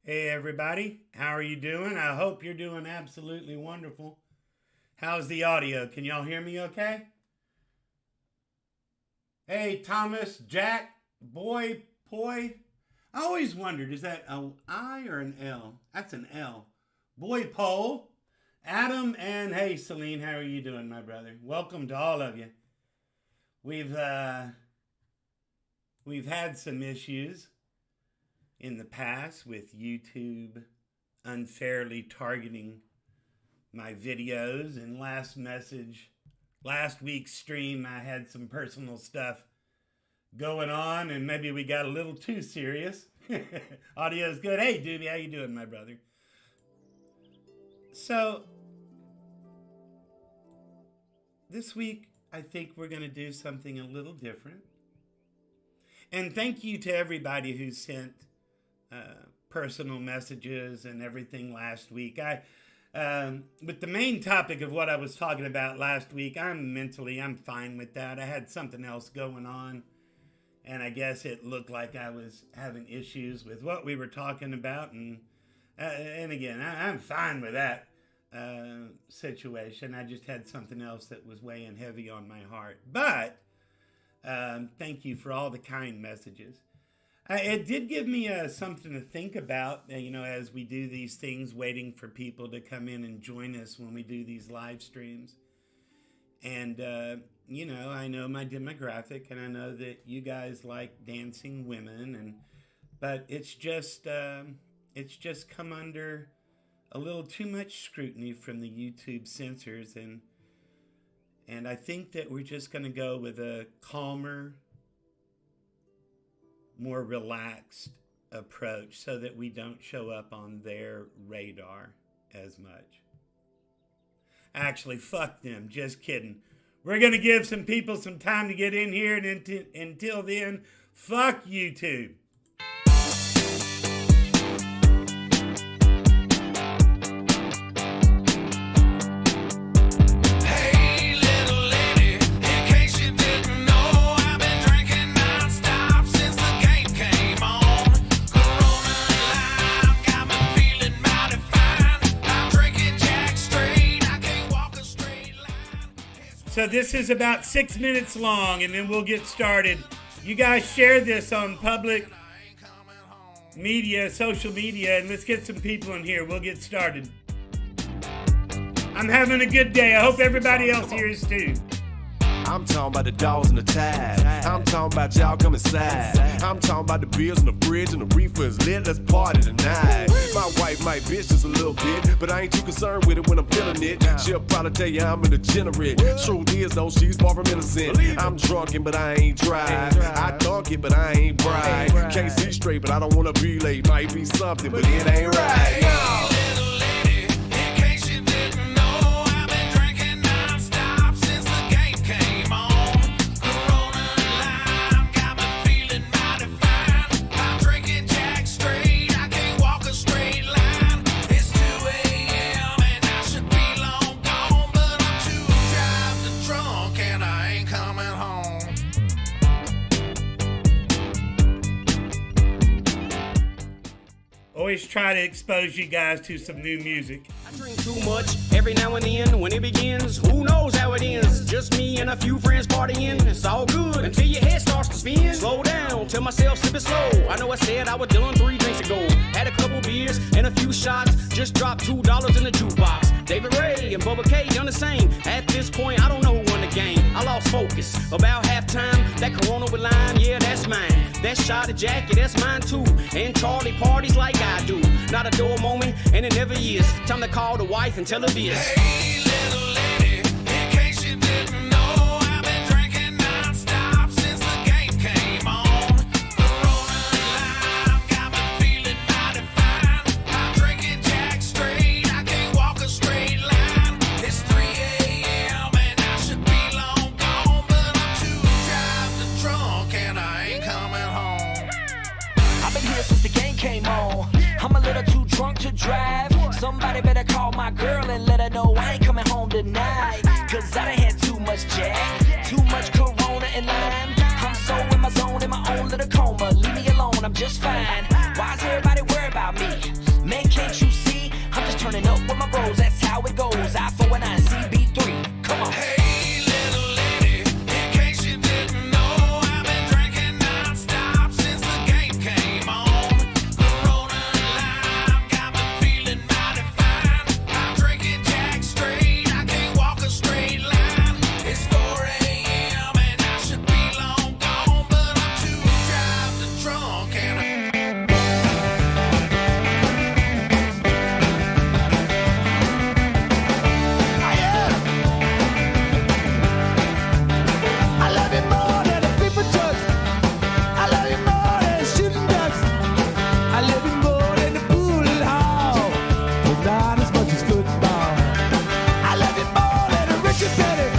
Hey everybody, how are you doing? I hope you're doing absolutely wonderful. How's the audio? Can y'all hear me okay? Hey Thomas, Jack, Boy, Poi. I always wondered, is that an I or an L? That's an L. Boy, Pole, Adam, and hey Celine, how are you doing, my brother? Welcome to all of you. We've had some issues in the past with YouTube unfairly targeting my videos. And last week's stream, I had some personal stuff going on and maybe we got a little too serious. Audio's good. Hey Doobie, how you doing, my brother? So this week, I think we're going to do something a little different. And thank you to everybody who sent personal messages and everything last week. With the main topic of what I was talking about last week, I'm fine with that. I had something else going on, and I guess it looked like I was having issues with what we were talking about, and again, I'm fine with that situation. I just had something else that was weighing heavy on my heart. But thank you for all the kind messages. It did give me something to think about, as we do these things, waiting for people to come in and join us when we do these live streams. And, I know my demographic, and I know that you guys like dancing women, but it's just come under a little too much scrutiny from the YouTube censors, and I think that we're just going to go with a calmer, more relaxed approach so that we don't show up on their radar as much. Actually, fuck them. Just kidding. We're going to give some people some time to get in here, and until then, fuck YouTube. So this is about 6 minutes long, and then we'll get started. You guys share this on public media, social media, and let's get some people in here. We'll get started. I'm having a good day. I hope everybody else here is too. I'm talking about the dogs and the ties. I'm talking about y'all come inside. I'm talking about the beers on the bridge and the reefer is lit. Let's party tonight. My wife might bitch just a little bit, but I ain't too concerned with it when I'm feeling it. She'll probably tell you I'm a degenerate. Truth is though, she's far from innocent. I'm drunken, but I ain't dry. I thunk it, but I ain't bright. Can't see straight, but I don't wanna be late. Might be something, but it ain't right. Always try to expose you guys to some new music. I drink too much every now and then. When it begins, who knows how it ends? Just me and a few friends partying. It's all good until your head starts to spin. Slow down, tell myself sip it slow. I know I said I was dealing 3 drinks ago. Had a couple beers and a few shots. Just dropped $2 in the jukebox. David Ray and Bubba K done the same. At this point, I don't know who won the game. I lost focus. About halftime, that Corona with lime, yeah, that's mine. That shot of Jackie, that's mine too. And Charlie parties like I do. Not a door moment, and it never is. Time to call the wife and tell her this. Hey, little lady, in case you didn't know, I've been drinking non-stop since the game came on. Corona Live got me feeling mighty fine. I'm drinking Jack straight, I can't walk a straight line. It's 3 a.m. and I should be long gone, but I'm too drive to drunk and I ain't coming home. I've been here since the game came on. I'm a little too drunk to drive. Somebody better call my girl and let her know I ain't coming home tonight. Cause I done had too much Jack, too much Corona and lime. I'm so in my zone, in my own little coma. Leave me alone, I'm just fine. Why's everybody worried about me? knows that's how it goes. I-419 CB3, come on. Hey, little lady, in case you didn't know, I've been drinking non-stop since the game came on. Corona Lime got me feeling mighty fine. I'm drinking Jack straight, I can't walk a straight line. It's 4 a.m. and I should be long gone, but I'm too drive to drunk and I love you more than the people judge. I love you more than shooting ducks. I love you more than the pool hall, but not as much as football. I love you more than the Richard Petty.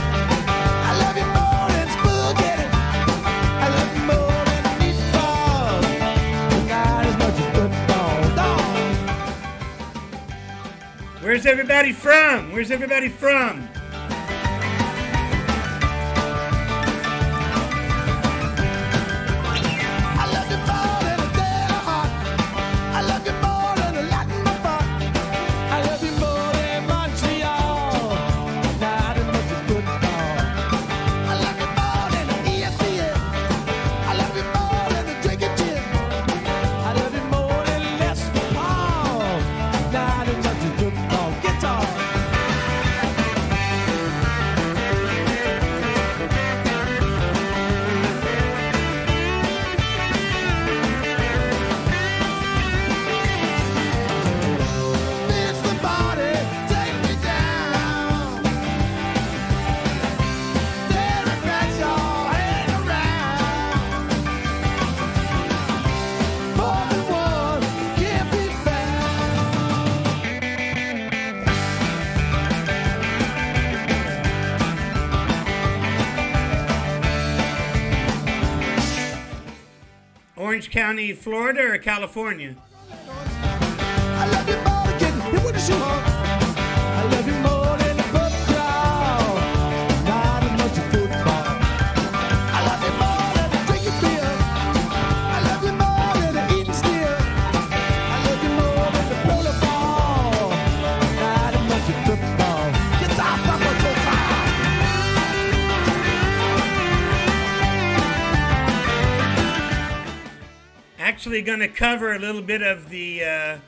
I love you more than spaghetti. I love you more than the meatballs, but not as much as football. No. Where's everybody from? Where's everybody from? I love you more than a dead heart. I love you more than a Latin bar. I love you more than Montreal. Not as much as football. I love you more than the ESPN. I love you more than the drinking gin. I love you more than Lester Paul. Not as much as football. Guitar. It's the body, take me down. Derek Bradshaw hang around. More than one can't be Orange County, Florida, or California? I love you more than getting hit with a shoe. I love you more than the football. Not as much as football. I love you more than the drinking beer. I love you more than the eating steer. I love you more than the polo ball. Not as much as football. Get off my football. Actually going to cover a little bit of the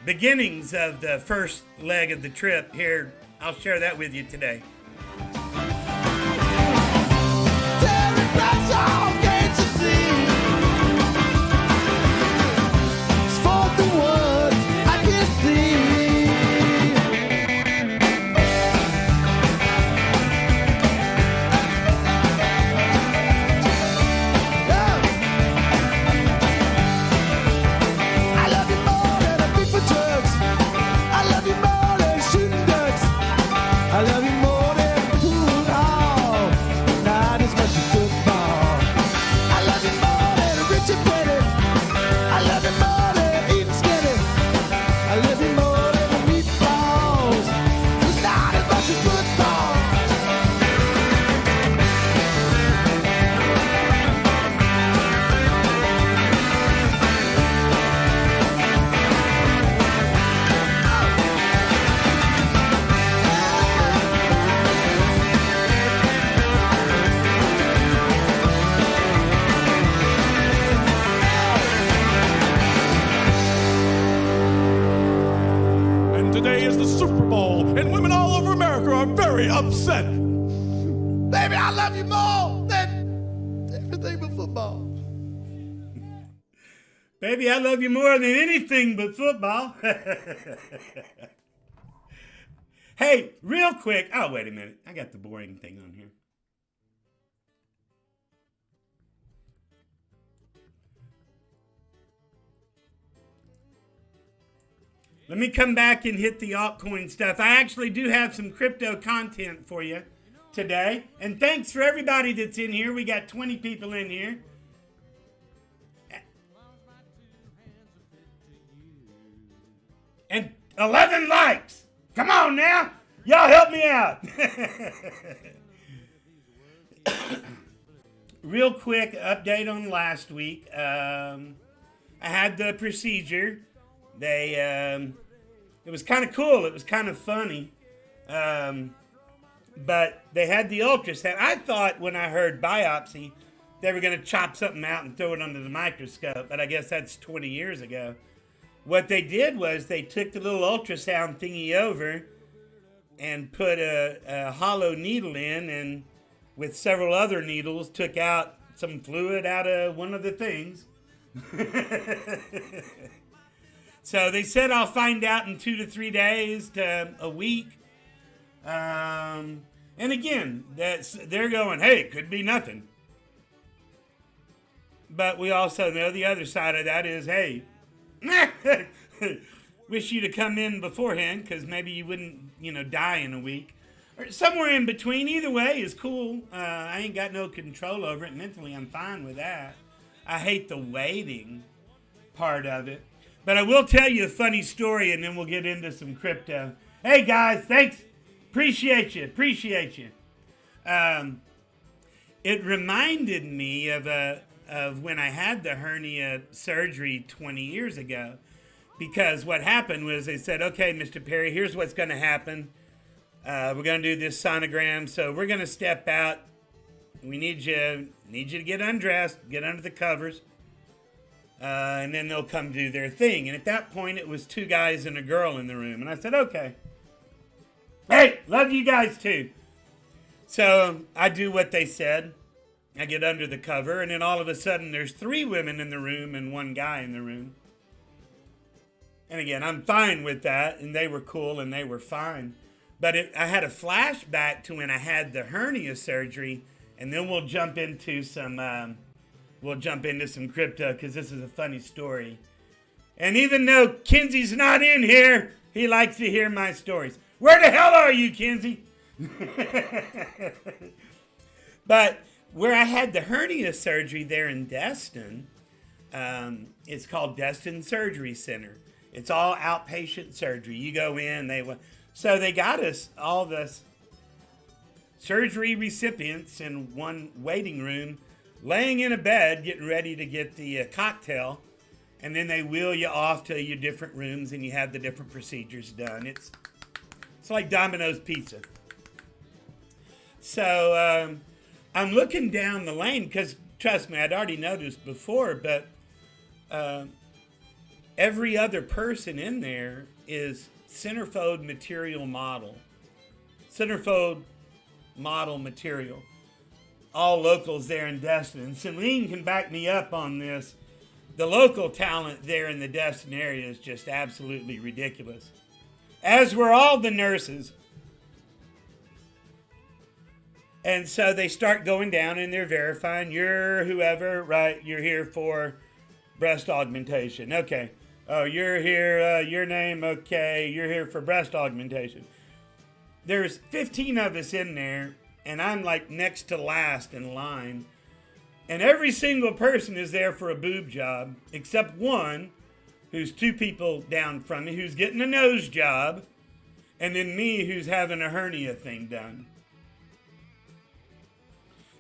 beginnings of the first leg of the trip here. I'll share that with you today. Derek Bradshaw, can't you see? It's 4-1, I can see. I love you more than a big for drugs. I love you more than shooting ducks. I love you more than the pool hall. Not as much as football. I love you more than a Richard Petty. I love you more than eating skinny. I love you more than the meatballs. But not as much as football. And today is the Super Bowl, and women all over America are very upset. Baby, I love you more than everything but football. Baby, I love you more than anything but football. Hey, real quick. Oh, wait a minute. I got the boring thing on here. Let me come back and hit the altcoin stuff. I actually do have some crypto content for you today. And thanks for everybody that's in here. We got 20 people in here. And 11 likes. Come on now. Y'all help me out. Real quick update on last week. I had the procedure. They It was kind of cool. It was kind of funny. But they had the ultrasound. I thought when I heard biopsy, they were going to chop something out and throw it under the microscope. But I guess that's 20 years ago. What they did was they took the little ultrasound thingy over and put a hollow needle in, and with several other needles took out some fluid out of one of the things. So they said I'll find out in 2 to 3 days to a week. And again, they're going, hey, it could be nothing. But we also know the other side of that is, hey, wish you to come in beforehand because maybe you wouldn't, die in a week. Or somewhere in between. Either way is cool. I ain't got no control over it. Mentally, I'm fine with that. I hate the waiting part of it. But I will tell you a funny story, and then we'll get into some crypto. Hey, guys, thanks. Appreciate you. It reminded me of when I had the hernia surgery 20 years ago. Because what happened was they said, okay, Mr. Perry, here's what's going to happen. We're going to do this sonogram, so we're going to step out. We need you to get undressed, get under the covers, and then they'll come do their thing. And at that point, it was 2 guys and a girl in the room. And I said, okay. Hey, love you guys too. So I do what they said. I get under the cover, and then all of a sudden, there's 3 women in the room and 1 guy in the room. And again, I'm fine with that, and they were cool, and they were fine. But I had a flashback to when I had the hernia surgery, and then we'll jump into some crypto because this is a funny story. And even though Kenzie's not in here, he likes to hear my stories. Where the hell are you, Kenzie? But where I had the hernia surgery there in Destin, it's called Destin Surgery Center. It's all outpatient surgery. You go in, so they got us all this surgery recipients in one waiting room, laying in a bed, getting ready to get the cocktail, and then they wheel you off to your different rooms, and you have the different procedures done. It's like Domino's Pizza. So I'm looking down the lane because, trust me, I'd already noticed before, but every other person in there is centerfold material model. Centerfold model material. All locals there in Destin. And Celine can back me up on this. The local talent there in the Destin area is just absolutely ridiculous. As were all the nurses. And so they start going down and they're verifying, you're whoever, right? You're here for breast augmentation. Okay. Oh, you're here, your name, okay. You're here for breast augmentation. There's 15 of us in there, and I'm like next to last in line. And every single person is there for a boob job, except one who's 2 people down from me, who's getting a nose job, and then me who's having a hernia thing done.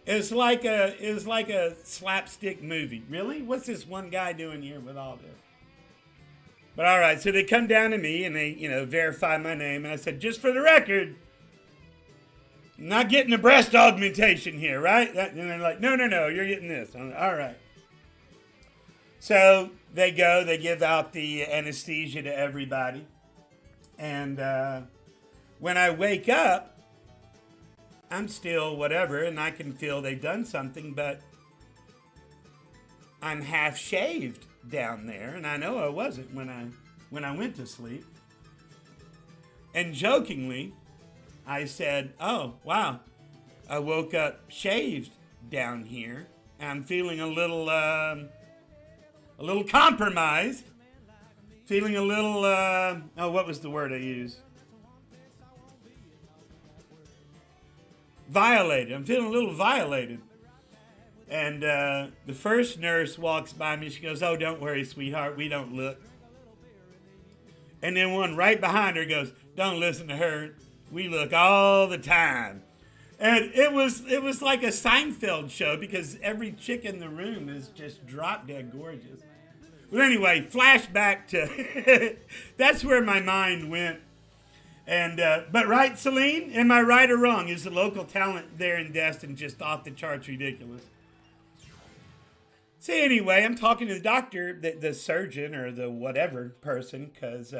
It's like a slapstick movie. Really? What's this one guy doing here with all this? But all right, so they come down to me and they, verify my name. And I said, just for the record, I'm not getting a breast augmentation here, right? And they're like, no, you're getting this. I'm like, all right. So they go, they give out the anesthesia to everybody. And when I wake up, I'm still whatever, and I can feel they've done something, but I'm half shaved down there, and I know I wasn't when I went to sleep. And jokingly, I said, oh, wow, I woke up shaved down here. I'm feeling a little compromised. Feeling a little, what was the word I used? Violated. I'm feeling a little violated. And the first nurse walks by me. She goes, oh, don't worry, sweetheart. We don't look. And then one right behind her goes, don't listen to her. We look all the time. And it was like a Seinfeld show because every chick in the room is just drop dead gorgeous. Well, anyway, flashback to that's where my mind went. And but right, Celine, am I right or wrong? Is the local talent there in Destin just off the charts ridiculous? So anyway, I'm talking to the doctor, the surgeon or the whatever person, because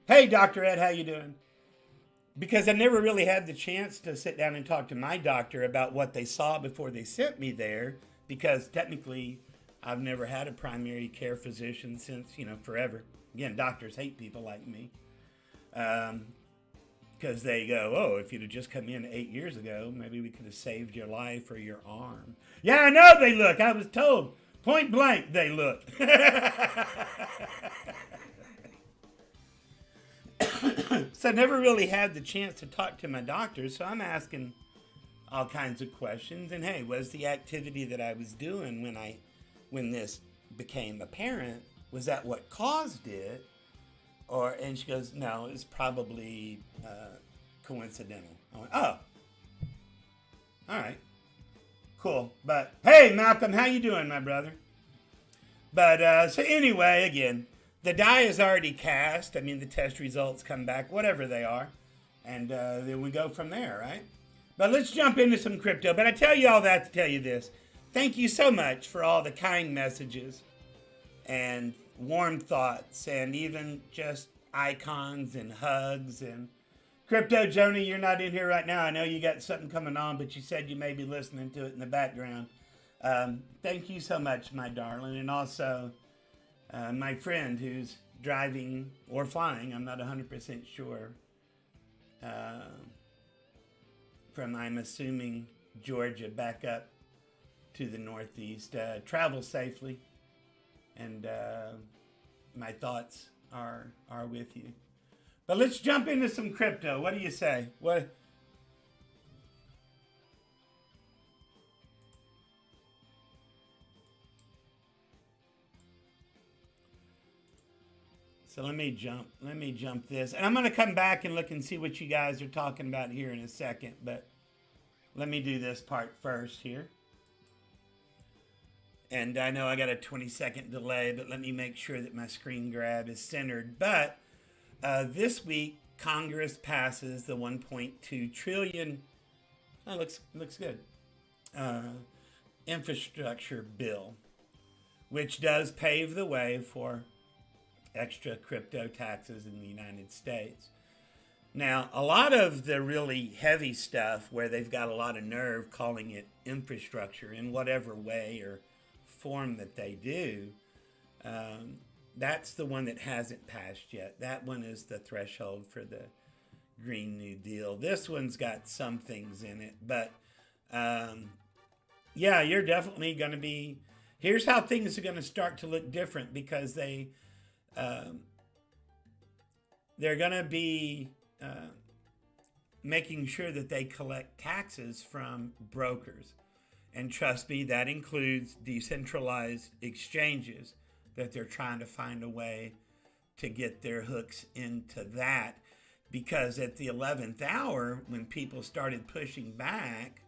hey, Dr. Ed, how you doing? Because I never really had the chance to sit down and talk to my doctor about what they saw before they sent me there, because technically I've never had a primary care physician since, forever. Again, doctors hate people like me. Because they go, oh, if you'd have just come in 8 years ago, maybe we could have saved your life or your arm. Yeah, I know they look. I was told. Point blank, they look. So I never really had the chance to talk to my doctor, so I'm asking all kinds of questions. And hey, was the activity that I was doing when this became apparent, was that what caused it? And she goes, no, it's probably coincidental. I went, oh, all right, cool. But hey, Malcolm, how you doing, my brother? But so anyway, again, the die is already cast. I mean, the test results come back, whatever they are, and then we go from there, right? But let's jump into some crypto. But I tell you all that to tell you this. Thank you so much for all the kind messages and warm thoughts and even just icons and hugs. And Crypto Joni, you're not in here right now. I know you got something coming on, but you said you may be listening to it in the background. Thank you so much, my darling. And also my friend who's driving or flying, I'm not 100% sure, from, I'm assuming, Georgia back up to the Northeast. Travel safely, and my thoughts are with you. But let's jump into some crypto. What do you say? What? So let me jump this. And I'm going to come back and look and see what you guys are talking about here in a second. But let me do this part first here. And I know I got a 20-second delay, but let me make sure that my screen grab is centered. But this week, Congress passes the 1.2 trillion, looks good, infrastructure bill, which does pave the way for extra crypto taxes in the United States. Now, a lot of the really heavy stuff where they've got a lot of nerve calling it infrastructure in whatever way or form that they do, that's the one that hasn't passed yet. That one is the threshold for the Green New Deal. This one's got some things in it, but yeah, you're definitely going to be, here's how things are going to start to look different, because they're going to be making sure that they collect taxes from brokers. And trust me, that includes decentralized exchanges, that they're trying to find a way to get their hooks into that. Because at the 11th hour, when people started pushing back,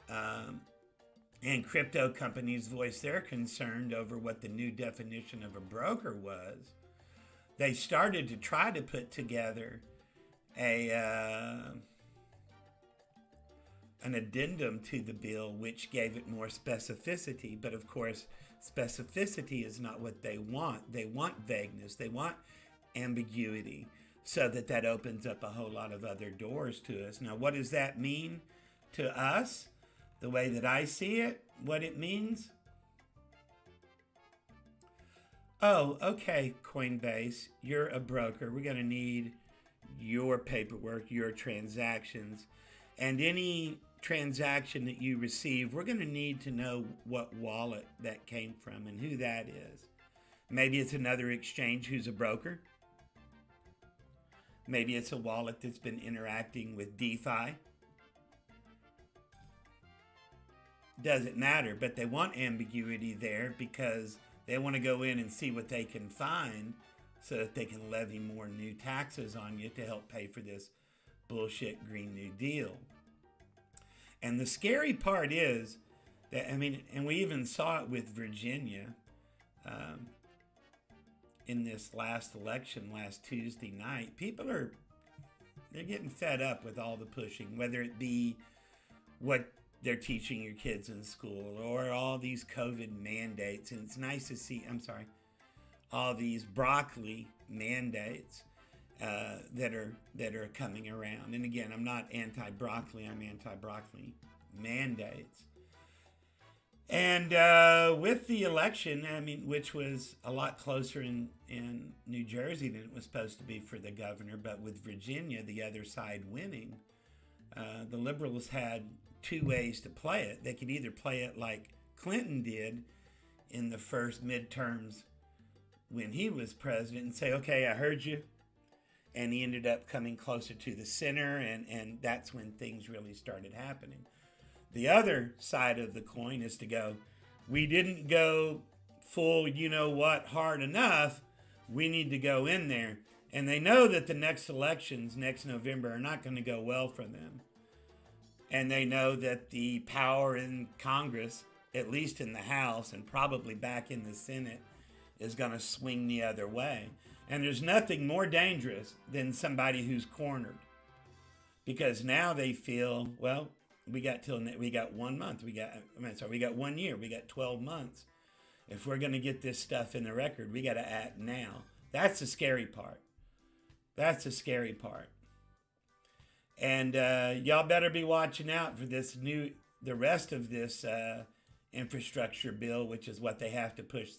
and crypto companies voiced their concern over what the new definition of a broker was, they started to try to put together an addendum to the bill which gave it more specificity. But of course, specificity is not what they want. They want vagueness. They want ambiguity, so that opens up a whole lot of other doors to us. Now, what does that mean to us? The way that I see it, what it means? Oh, okay, Coinbase, you're a broker. We're going to need your paperwork, your transactions, and any transaction that you receive, we're going to need to know what wallet that came from and who that is. Maybe it's another exchange who's a broker. Maybe it's a wallet that's been interacting with DeFi. Doesn't matter, but they want ambiguity there because they want to go in and see what they can find so that they can levy more new taxes on you to help pay for this bullshit Green New Deal. And the scary part is, I mean, and we even saw it with Virginia in this last election last Tuesday night. They're getting fed up with all the pushing, whether it be what they're teaching your kids in school or all these COVID mandates. And it's nice to see, all these broccoli mandates that are coming around. And again, I'm not anti-broccoli, I'm anti-broccoli mandates. And with the election, which was a lot closer in New Jersey than it was supposed to be for the governor, but with Virginia, the other side winning, the liberals had two ways to play it. They could either play it like Clinton did in the first midterms when he was president and say, okay, I heard you. And he ended up coming closer to the center, and that's when things really started happening. The other side of the coin is to go, we didn't go full, hard enough. We need to go in there. And they know that the next elections next November are not going to go well for them. And they know that the power in Congress, at least in the House and probably back in the Senate, is going to swing the other way. And there's nothing more dangerous than somebody who's cornered. Because now they feel, well, we got 1 month. We got 1 year. We got 12 months. If we're going to get this stuff in the record, we got to act now. That's the scary part. And y'all better be watching out for the rest of this infrastructure bill, which is what they have to push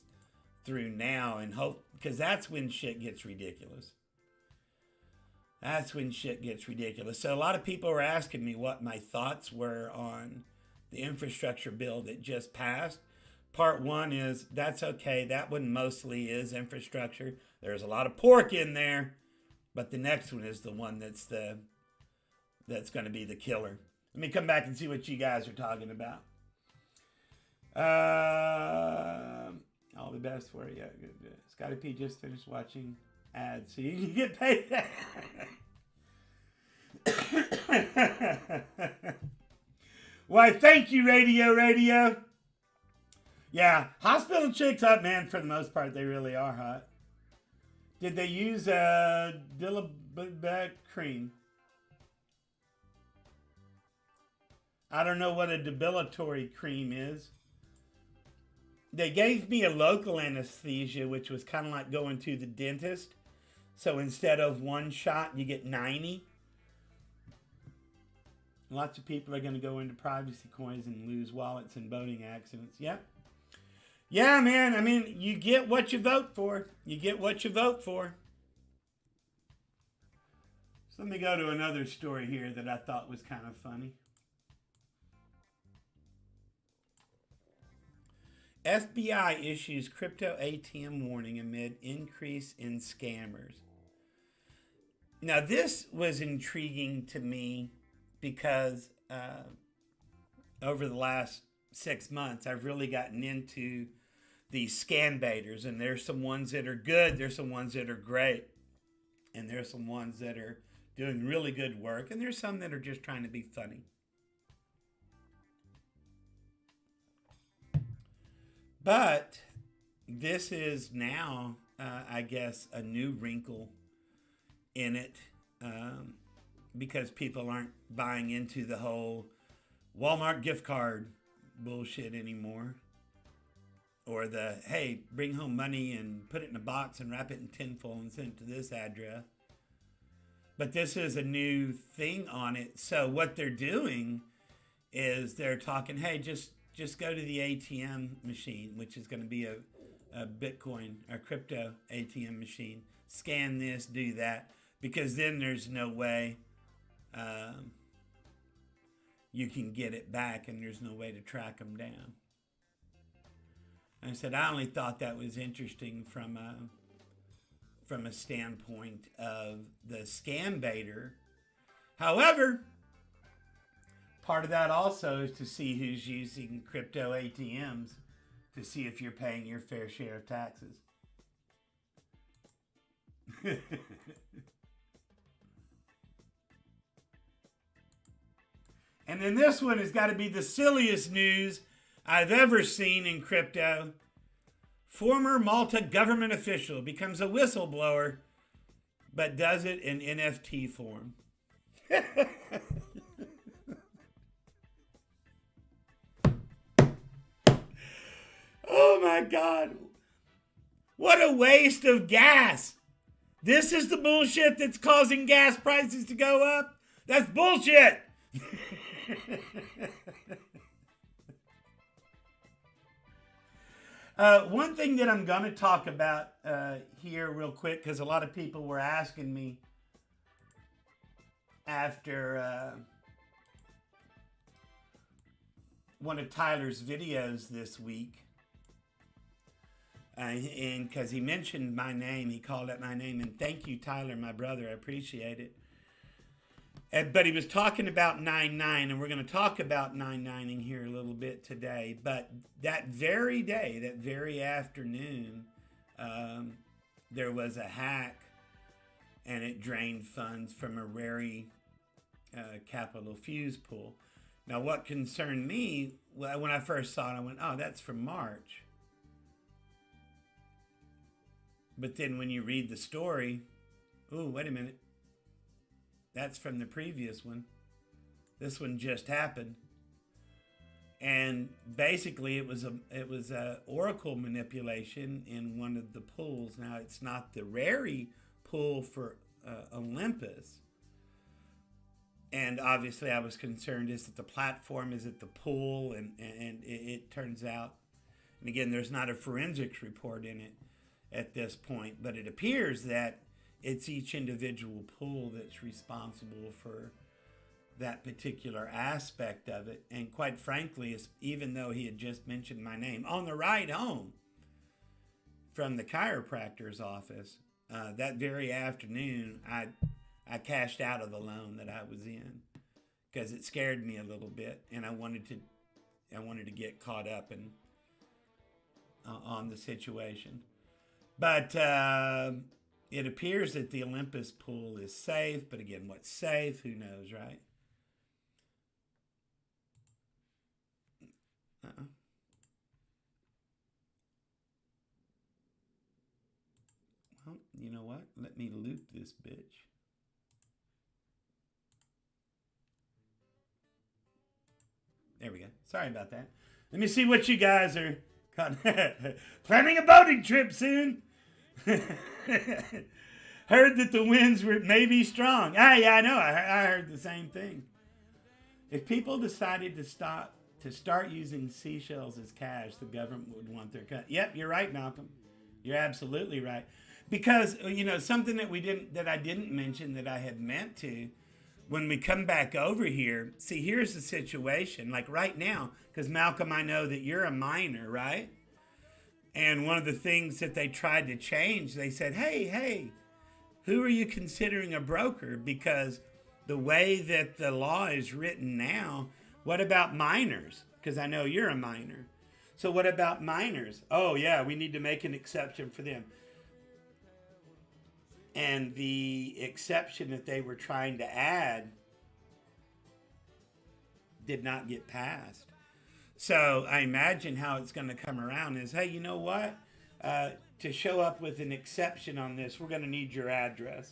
through now and hope, because that's when shit gets ridiculous. So a lot of people were asking me what my thoughts were on the infrastructure bill that just passed. Part one is, that's okay. That one mostly is infrastructure. There's a lot of pork in there, but the next one is the one that's going to be the killer. Let me come back and see what you guys are talking about. All the best for you. Yeah, good. ScottyP just finished watching ads, so you can get paid. Why, thank you, Radio. Yeah, hospital chicks hot, man. For the most part, they really are hot. Did they use Dillaback cream? I don't know what a debilitatory cream is. They gave me a local anesthesia, which was kind of like going to the dentist. So instead of one shot, you get 90. Lots of people are going to go into privacy coins and lose wallets in boating accidents. Yep. Yeah, man. You get what you vote for. So let me go to another story here that I thought was kind of funny. FBI issues crypto ATM warning amid increase in scammers. Now, this was intriguing to me because over the last 6 months, I've really gotten into these scam baiters, and there's some ones that are good, there's some ones that are great, and there's some ones that are doing really good work, and there's some that are just trying to be funny. But this is now, I guess, a new wrinkle in it because people aren't buying into the whole Walmart gift card bullshit anymore. Or the, hey, bring home money and put it in a box and wrap it in tinfoil and send it to this address. But this is a new thing on it. So what they're doing is they're talking, hey, just go to the ATM machine, which is going to be a Bitcoin or crypto ATM machine. Scan this, do that, because then there's no way you can get it back, and there's no way to track them down. And I said I only thought that was interesting from a standpoint of the scam baiter. However, part of that also is to see who's using crypto ATMs to see if you're paying your fair share of taxes. And then this one has got to be the silliest news I've ever seen in crypto. Former Malta government official becomes a whistleblower, but does it in NFT form. Oh my God. What a waste of gas. This is the bullshit that's causing gas prices to go up. That's bullshit. One thing that I'm going to talk about here real quick, because a lot of people were asking me after one of Tyler's videos this week, and because he mentioned my name, he called out my name, and thank you, Tyler, my brother, I appreciate it. But he was talking about 9/9, and we're going to talk about 9/9ing here a little bit today. But that very day, that very afternoon, there was a hack, and it drained funds from a Rari capital fuse pool. Now, what concerned me, when I first saw it, I went, oh, that's from March. But then when you read the story, oh, wait a minute. That's from the previous one. This one just happened. And basically it was a oracle manipulation in one of the pools. Now it's not the Rari pool for Olympus. And obviously I was concerned, is it the platform, is it the pool? And it turns out, and again, there's not a forensics report in it at this point, but it appears that it's each individual pool that's responsible for that particular aspect of it. And quite frankly, even though he had just mentioned my name, on the ride home from the chiropractor's office, that very afternoon, I cashed out of the loan that I was in because it scared me a little bit, and I wanted to get caught up on the situation. But it appears that the Olympus pool is safe. But again, what's safe? Who knows, right? Well, you know what? Let me loop this bitch. There we go. Sorry about that. Let me see what you guys are planning a boating trip soon. Heard that the winds were maybe strong. Yeah, I know. I heard the same thing. If people decided to start using seashells as cash, the government would want their cut. Yep, you're right, Malcolm. You're absolutely right. Because something that I didn't mention that I had meant to, when we come back over here. See, here's the situation. Like right now, because Malcolm, I know that you're a miner, right? And one of the things that they tried to change, they said, hey, who are you considering a broker? Because the way that the law is written now, what about miners? Because I know you're a miner. So what about miners? Oh, yeah, we need to make an exception for them. And the exception that they were trying to add did not get passed. So I imagine how it's going to come around is, hey, you know what? To show up with an exception on this, we're going to need your address.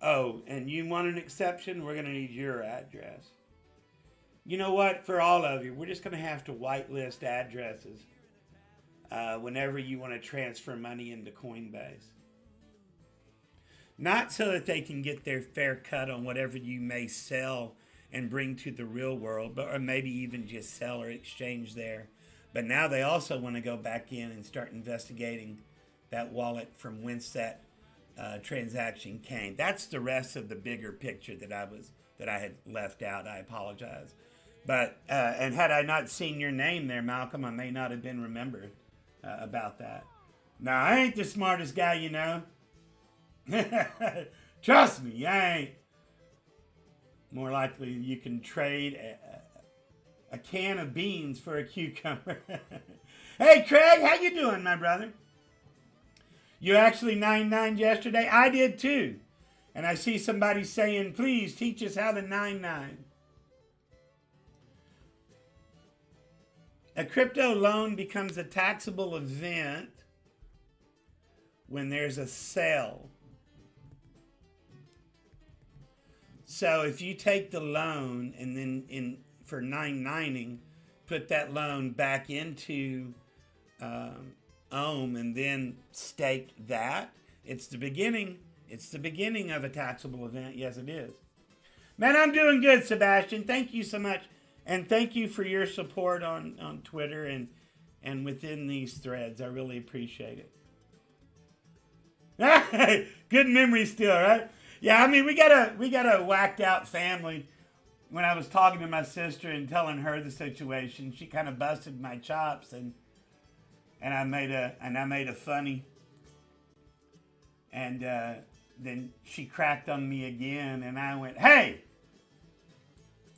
Oh, and you want an exception? We're going to need your address. You know what? For all of you, we're just going to have to whitelist addresses whenever you want to transfer money into Coinbase. Not so that they can get their fair cut on whatever you may sell and bring to the real world, or maybe even just sell or exchange there. But now they also want to go back in and start investigating that wallet from whence that transaction came. That's the rest of the bigger picture that I had left out. I apologize. But and had I not seen your name there, Malcolm, I may not have been remembered about that. Now, I ain't the smartest guy, you know. Trust me, I ain't. More likely you can trade a can of beans for a cucumber. Hey, Craig, how you doing, my brother? You actually 9-9 yesterday? I did too. And I see somebody saying, please teach us how to 9-9. A crypto loan becomes a taxable event when there's a sale. So if you take the loan and then for 9.9ing, put that loan back into OHM and then stake that, it's the beginning. It's the beginning of a taxable event. Yes, it is. Man, I'm doing good, Sebastian. Thank you so much. And thank you for your support on Twitter and within these threads. I really appreciate it. Good memory still, right? Yeah, I mean, we got a whacked out family. When I was talking to my sister and telling her the situation, she kind of busted my chops and I made a funny. And then she cracked on me again, and I went, "Hey!"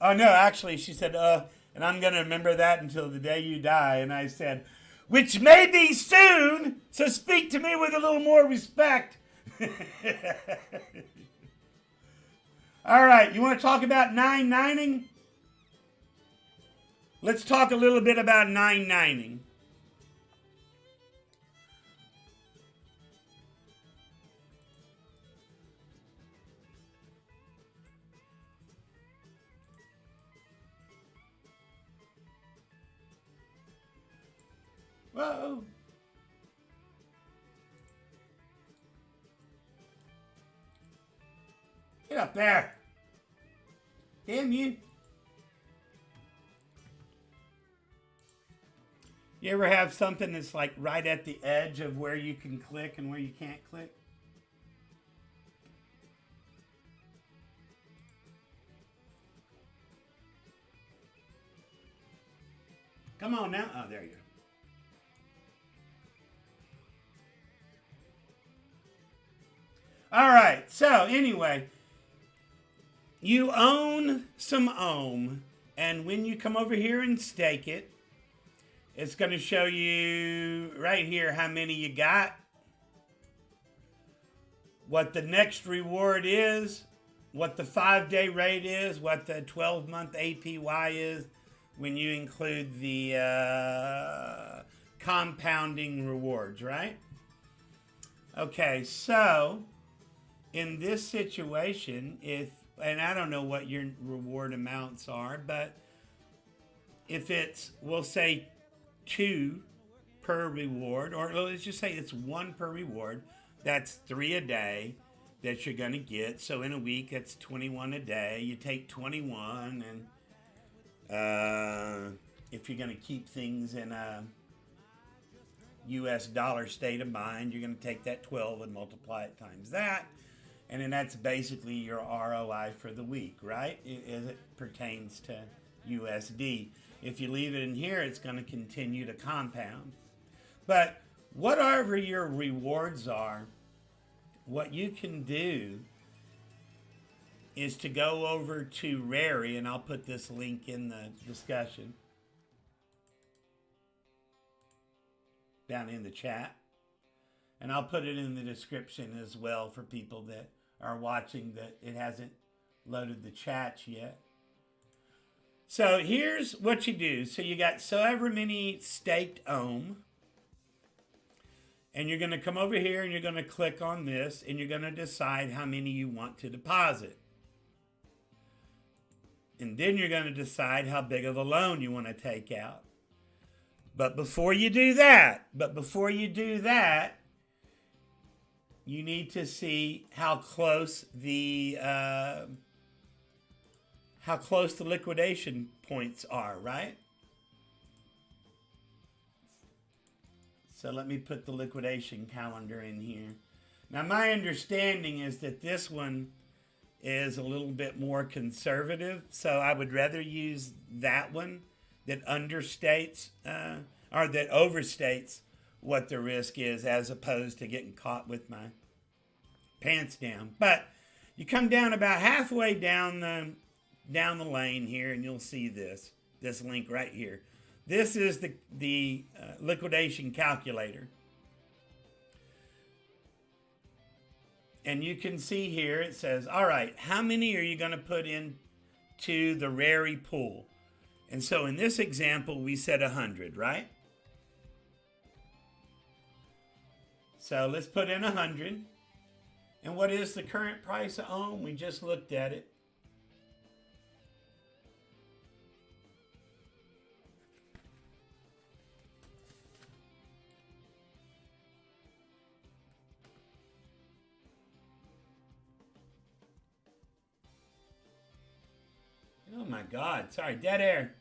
Oh, no, actually, she said, and I'm going to remember that until the day you die. And I said, "Which may be soon, so speak to me with a little more respect." All right, you want to talk about 9.9ing? Let's talk a little bit about 9.9ing. Whoa. Get up there. Damn you. You ever have something that's like right at the edge of where you can click and where you can't click? Come on now. Oh, there you go. All right, so anyway, you own some OHM, and when you come over here and stake it, it's going to show you right here how many you got, what the next reward is, what the 5-day rate is, what the 12-month APY is when you include the compounding rewards, right? Okay, so in this situation, and I don't know what your reward amounts are, but if it's, we'll say 2 per reward, or let's just say it's 1 per reward, that's 3 a day that you're going to get. So in a week, that's 21 a day. You take 21, and if you're going to keep things in a US dollar state of mind, you're going to take that 12 and multiply it times that. And then that's basically your ROI for the week, right? As it pertains to USD. If you leave it in here, it's going to continue to compound. But whatever your rewards are, what you can do is to go over to Rari, and I'll put this link in the discussion down in the chat. And I'll put it in the description as well for people that are watching that it hasn't loaded the chats yet. So here's what you do. So you got so ever many staked OHM. And you're going to come over here and you're going to click on this and you're going to decide how many you want to deposit. And then you're going to decide how big of a loan you want to take out. But before you do that, you need to see how close the liquidation points are, right? So let me put the liquidation calendar in here. Now my understanding is that this one is a little bit more conservative, so I would rather use that one that understates or that overstates what the risk is, as opposed to getting caught with my pants down. But you come down about halfway down the lane here, and you'll see this link right here. This is the liquidation calculator. And you can see here it says, all right, how many are you going to put into the Rari pool? And so in this example, we said 100, right? So let's put in 100. And what is the current price of ohm? We just looked at it. Oh my God, sorry, dead air.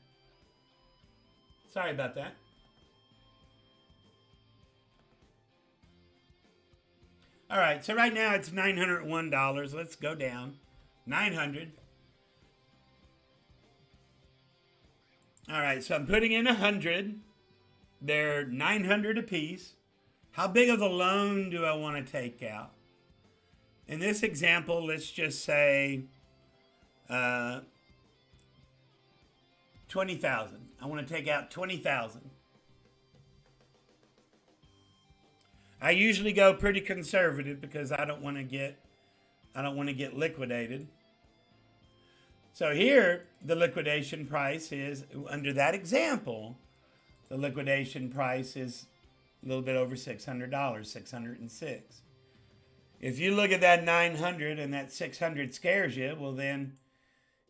Sorry about that. All right, so right now it's $901. Let's go down. 900. All right, so I'm putting in 100. They're 900 apiece. How big of a loan do I want to take out? In this example, let's just say 20,000. I want to take out 20,000. I usually go pretty conservative because I don't want to get liquidated. So here the liquidation price is, under that example, the liquidation price is a little bit over $600, 606. If you look at that 900 and that 600 scares you, well then,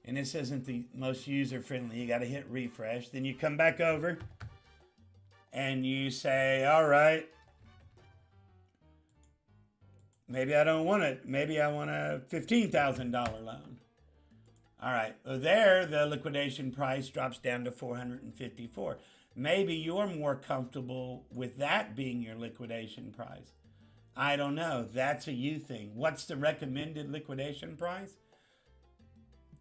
and this isn't the most user-friendly, you got to hit refresh. Then you come back over and you say, all right, maybe I don't want it. Maybe I want a $15,000 loan. All right, well there the liquidation price drops down to $454. Maybe you're more comfortable with that being your liquidation price. I don't know. That's a you thing. What's the recommended liquidation price?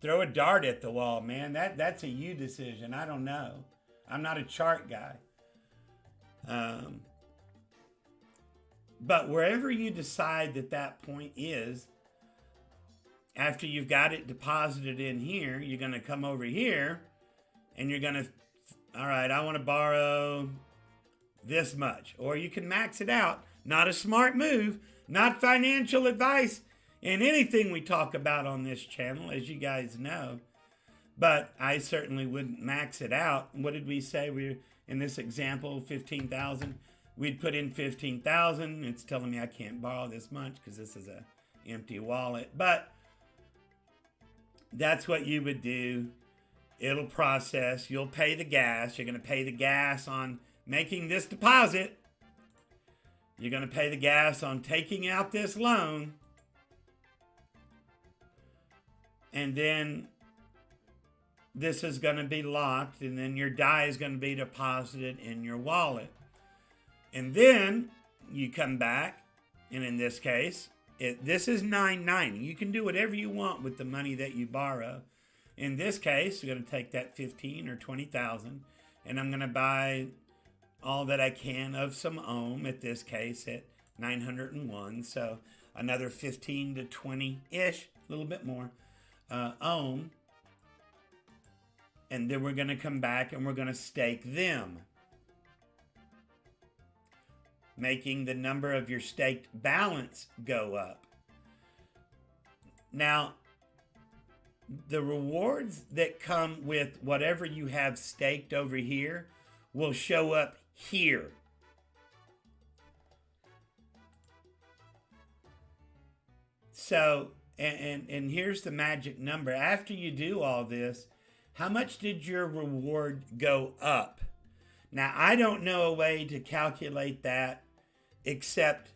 Throw a dart at the wall, man. That's a you decision. I don't know. I'm not a chart guy. But wherever you decide that point is, after you've got it deposited in here, you're going to come over here and you're going to, all right, I want to borrow this much. Or you can max it out. Not a smart move. Not financial advice in anything we talk about on this channel, as you guys know. But I certainly wouldn't max it out. What did we say? We're in this example, 15,000. We'd put in 15,000. It's telling me I can't borrow this much because this is a empty wallet. But that's what you would do. It'll process. You'll pay the gas. You're going to pay the gas on making this deposit. You're going to pay the gas on taking out this loan. And then this is going to be locked. And then your DAI is going to be deposited in your wallet. And then you come back. And in this case, this is $990. You can do whatever you want with the money that you borrow. In this case, you're going to take that 15 or 20,000, and I'm going to buy all that I can of some ohm, at this case at 901. So another 15 to 20-ish, a little bit more, ohm. And then we're going to come back and we're going to stake them, making the number of your staked balance go up. Now, the rewards that come with whatever you have staked over here will show up here. So, and here's the magic number. After you do all this, how much did your reward go up? Now, I don't know a way to calculate that except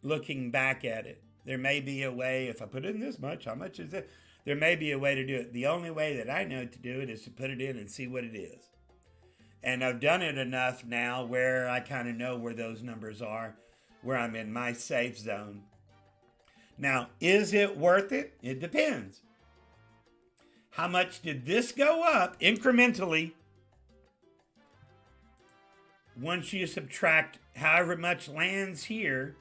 looking back at it. There may be a way, if I put in this much, how much is it? There may be a way to do it. The only way that I know to do it is to put it in and see what it is. And I've done it enough now where I kind of know where those numbers are, where I'm in my safe zone. Now, is it worth it? It depends. How much did this go up incrementally once you subtract however much lands here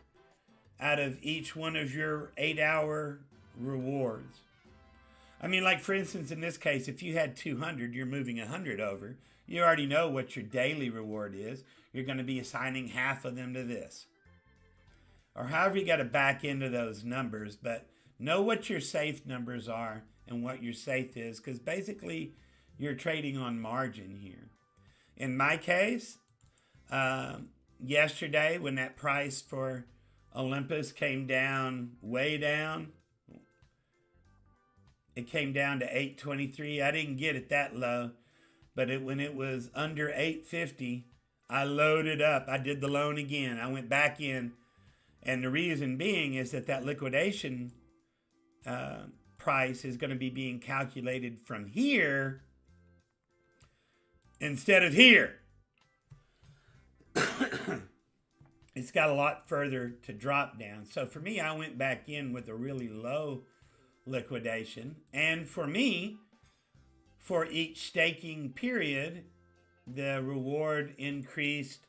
out of each one of your 8-hour rewards? I mean, like for instance, in this case, if you had 200, you're moving 100 over. You already know what your daily reward is. You're going to be assigning half of them to this. Or however you got to back into those numbers, but know what your safe numbers are and what your safe is, because basically you're trading on margin here. In my case, yesterday when that price for Olympus came down, way down, it came down to 823. I didn't get it that low, but when it was under 850, I loaded up. I did the loan again. I went back in, and the reason being is that liquidation price is going to be being calculated from here instead of here. It's got a lot further to drop down. So for me, I went back in with a really low liquidation. And for me, for each staking period, the reward increased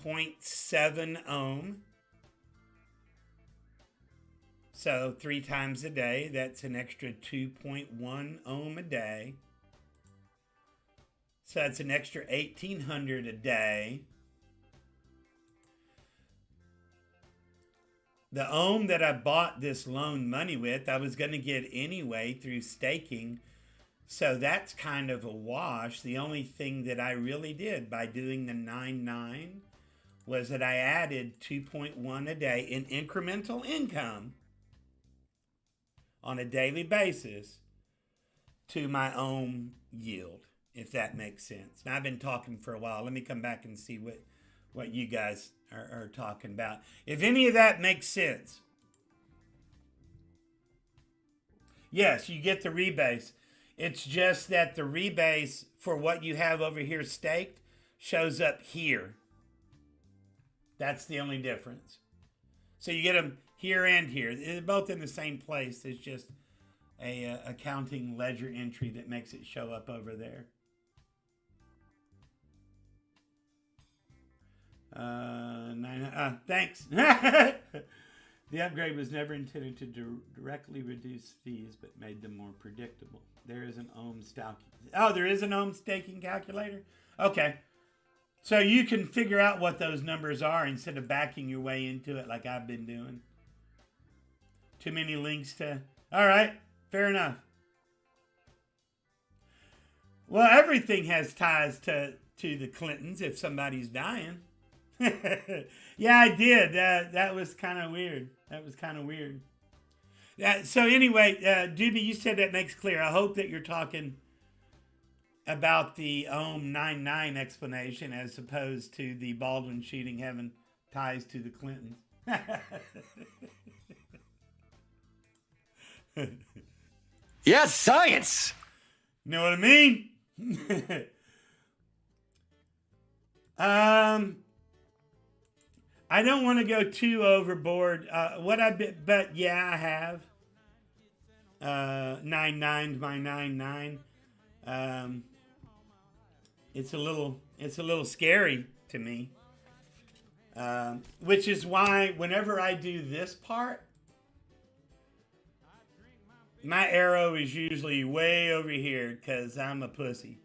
0.7 ohm. So 3 times a day, that's an extra 2.1 ohm a day. So that's an extra 1,800 a day. The ohm that I bought this loan money with, I was going to get anyway through staking. So that's kind of a wash. The only thing that I really did by doing the 9.9 was that I added 2.1 a day in incremental income on a daily basis to my own yield, if that makes sense. Now, I've been talking for a while. Let me come back and see what you guys are talking about. If any of that makes sense. Yes, you get the rebase. It's just that the rebase for what you have over here staked shows up here. That's the only difference. So you get them here and here. They're both in the same place. It's just a accounting ledger entry that makes it show up over there. Thanks. The upgrade was never intended to directly reduce fees, but made them more predictable. There is an ohm staking. Oh, there is an ohm staking calculator? Okay. So you can figure out what those numbers are instead of backing your way into it like I've been doing. Too many links to... All right. Fair enough. Well, everything has ties to the Clintons if somebody's dying. Yeah, I did. That was kind of weird. So anyway, Doobie, you said that makes clear. I hope that you're talking about the Ohm 9.9 explanation as opposed to the Baldwin shooting having ties to the Clintons. Yes, science! Know what I mean? I don't want to go too overboard. But yeah, I have 9.9 by 9.9. It's a little scary to me, which is why whenever I do this part, my arrow is usually way over here because I'm a pussy.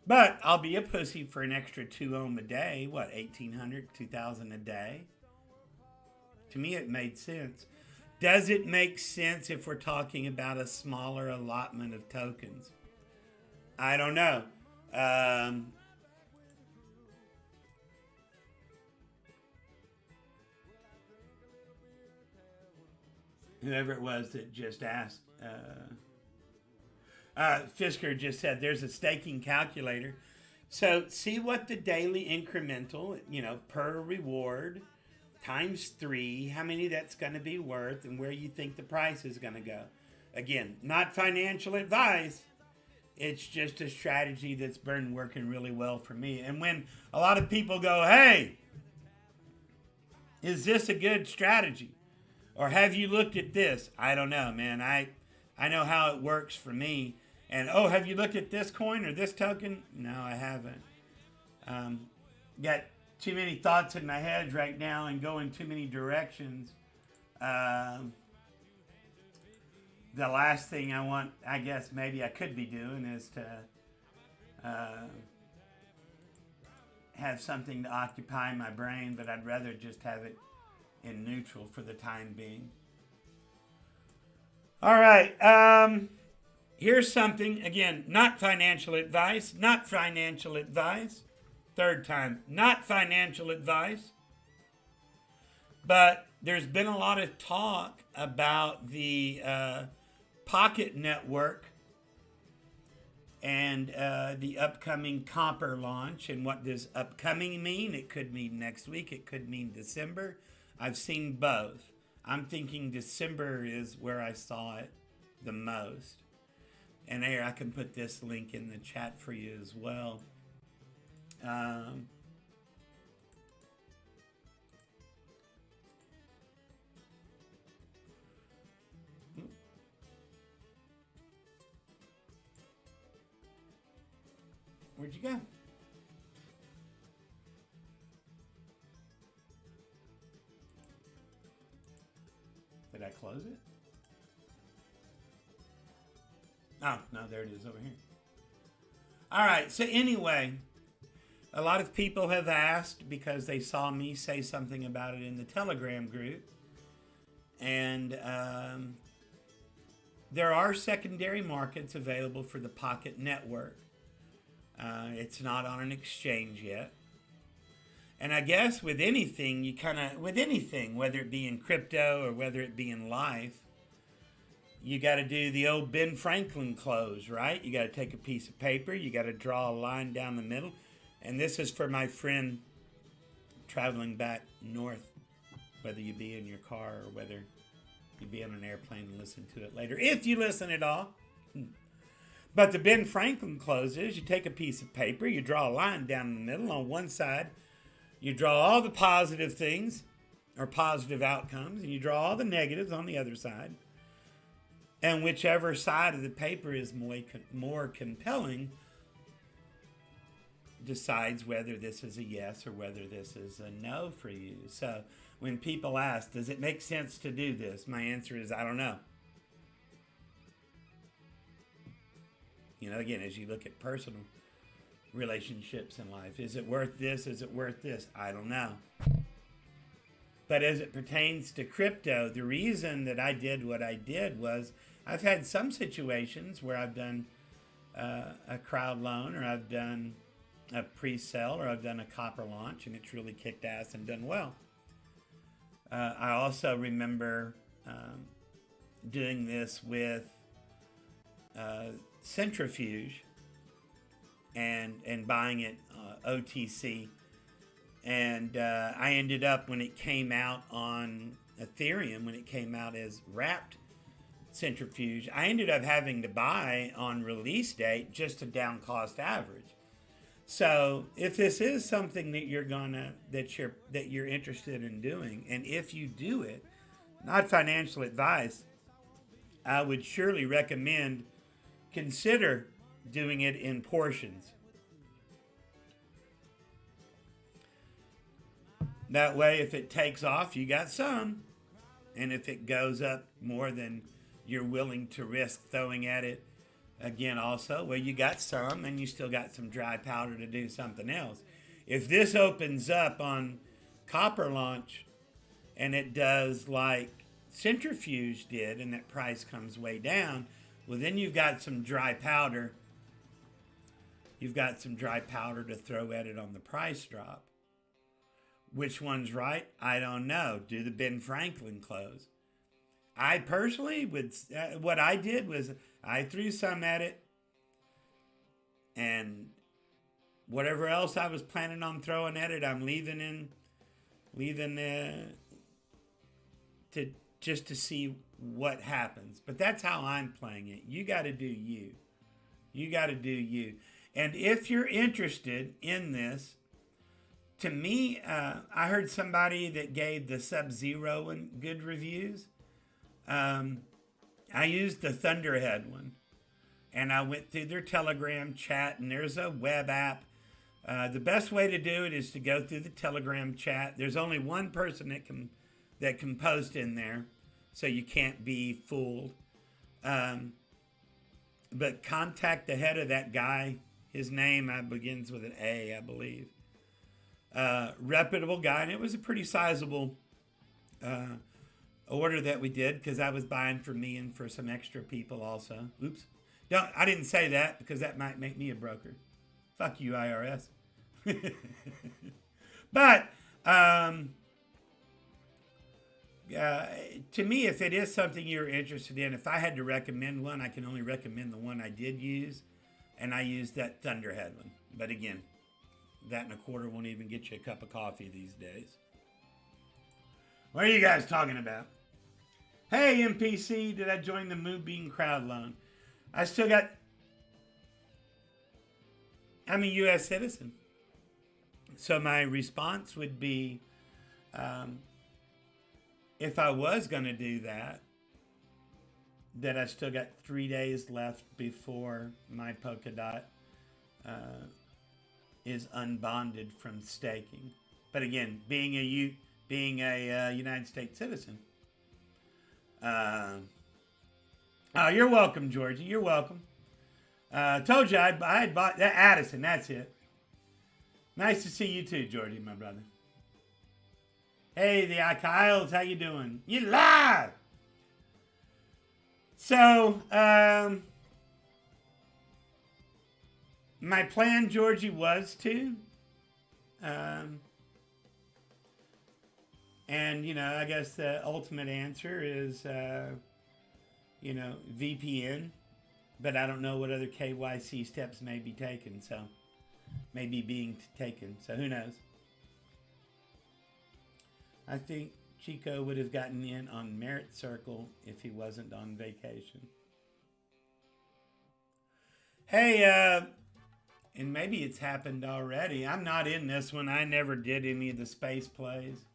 But I'll be a pussy for an extra 2 ohm a day. What, 1,800, 2,000 a day? To me, it made sense. Does it make sense if we're talking about a smaller allotment of tokens? I don't know. Whoever it was that just asked... Fisker just said there's a staking calculator. So see what the daily incremental, per reward times 3, how many that's going to be worth and where you think the price is going to go. Again, not financial advice. It's just a strategy that's been working really well for me. And when a lot of people go, hey, is this a good strategy? Or have you looked at this? I don't know, man. I know how it works for me. And, have you looked at this coin or this token? No, I haven't. Got too many thoughts in my head right now and going too many directions. The last thing I want, I guess maybe I could be doing is to have something to occupy my brain, but I'd rather just have it in neutral for the time being. All right. Here's something, again, not financial advice, not financial advice. Third time, not financial advice. But there's been a lot of talk about the Pocket Network and the upcoming copper launch. And what does upcoming mean? It could mean next week. It could mean December. I've seen both. I'm thinking December is where I saw it the most. And here, I can put this link in the chat for you as well. Where'd you go? Did I close it? Oh, no, there it is over here. All right, so anyway, a lot of people have asked because they saw me say something about it in the Telegram group. And there are secondary markets available for the Pocket Network. It's not on an exchange yet. And I guess with anything, whether it be in crypto or whether it be in life, you got to do the old Ben Franklin close, right? You got to take a piece of paper, you got to draw a line down the middle. And this is for my friend traveling back north, whether you be in your car or whether you be on an airplane and listen to it later, if you listen at all. But the Ben Franklin close is you take a piece of paper, you draw a line down the middle. On one side, you draw all the positive things or positive outcomes, and you draw all the negatives on the other side. And whichever side of the paper is more compelling decides whether this is a yes or whether this is a no for you. So when people ask, does it make sense to do this? My answer is, I don't know. You know, again, as you look at personal relationships in life, is it worth this? Is it worth this? I don't know. But as it pertains to crypto, the reason that I did what I did was I've had some situations where I've done a crowd loan, or I've done a pre-sale, or I've done a copper launch, and it's really kicked ass and done well. I also remember doing this with Centrifuge and buying it OTC. And I ended up, when it came out on Ethereum, when it came out as wrapped Centrifuge, I ended up having to buy on release date just a down cost average. So if this is something that you're interested in doing, and if you do it, not financial advice, I would surely recommend consider doing it in portions. That way, if it takes off, you got some. And if it goes up more than you're willing to risk throwing at it, again, also, well, you got some, and you still got some dry powder to do something else. If this opens up on copper launch, and it does like Centrifuge did, and that price comes way down, well, then you've got some dry powder. You've got some dry powder to throw at it on the price drop. Which one's right? I don't know. Do the Ben Franklin close. I personally would, what I did was I threw some at it, and whatever else I was planning on throwing at it, I'm leaving to see what happens. But that's how I'm playing it. You got to do you. You got to do you. And if you're interested in this, to me, I heard somebody that gave the Sub-Zero one good reviews. I used the Thunderhead one, and I went through their Telegram chat, and there's a web app. The best way to do it is to go through the Telegram chat. There's only one person that can post in there, so you can't be fooled. But contact the head of that guy. His name begins with an A, I believe. Reputable guy, and it was a pretty sizable order that we did, because I was buying for me and for some extra people also. Oops, I didn't say that because that might make me a broker. Fuck you, IRS. But to me, if it is something you're interested in, if I had to recommend one, I can only recommend the one I did use, and I used that Thunderhead one. But again, that and a quarter won't even get you a cup of coffee these days. What are you guys talking about? Hey, MPC, did I join the Moonbeam crowd loan? I still got... I'm a U.S. citizen. So my response would be, if I was going to do that I still got 3 days left before my Polkadot is unbonded from staking. But again, being a United States citizen. Oh, you're welcome, Georgie. You're welcome. Told you I had bought that Addison. That's it. Nice to see you too, Georgie, my brother. Hey, the Kyles, how you doing? You live. So, my plan, Georgie, was to, and, you know, I guess the ultimate answer is, you know, VPN, but I don't know what other KYC steps may be taken, so maybe being taken, so who knows. I think Chico would have gotten in on Merit Circle if he wasn't on vacation. Hey, and maybe it's happened already. I'm not in this one. I never did any of the space plays.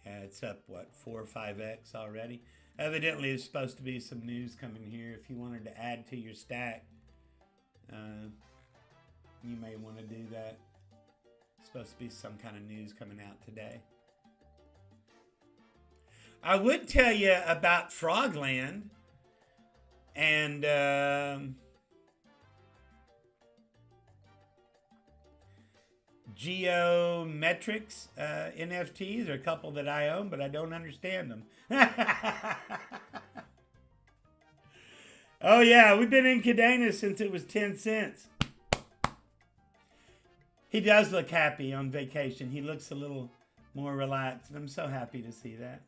Yeah, it's up, what, 4 or 5x already? Evidently, there's supposed to be some news coming here. If you wanted to add to your stack, you may want to do that. It's supposed to be some kind of news coming out today. I would tell you about Frogland and Geometrics NFTs are a couple that I own, but I don't understand them. Oh yeah, we've been in Cadena since it was 10 cents. He does look happy on vacation. He looks a little more relaxed. I'm so happy to see that.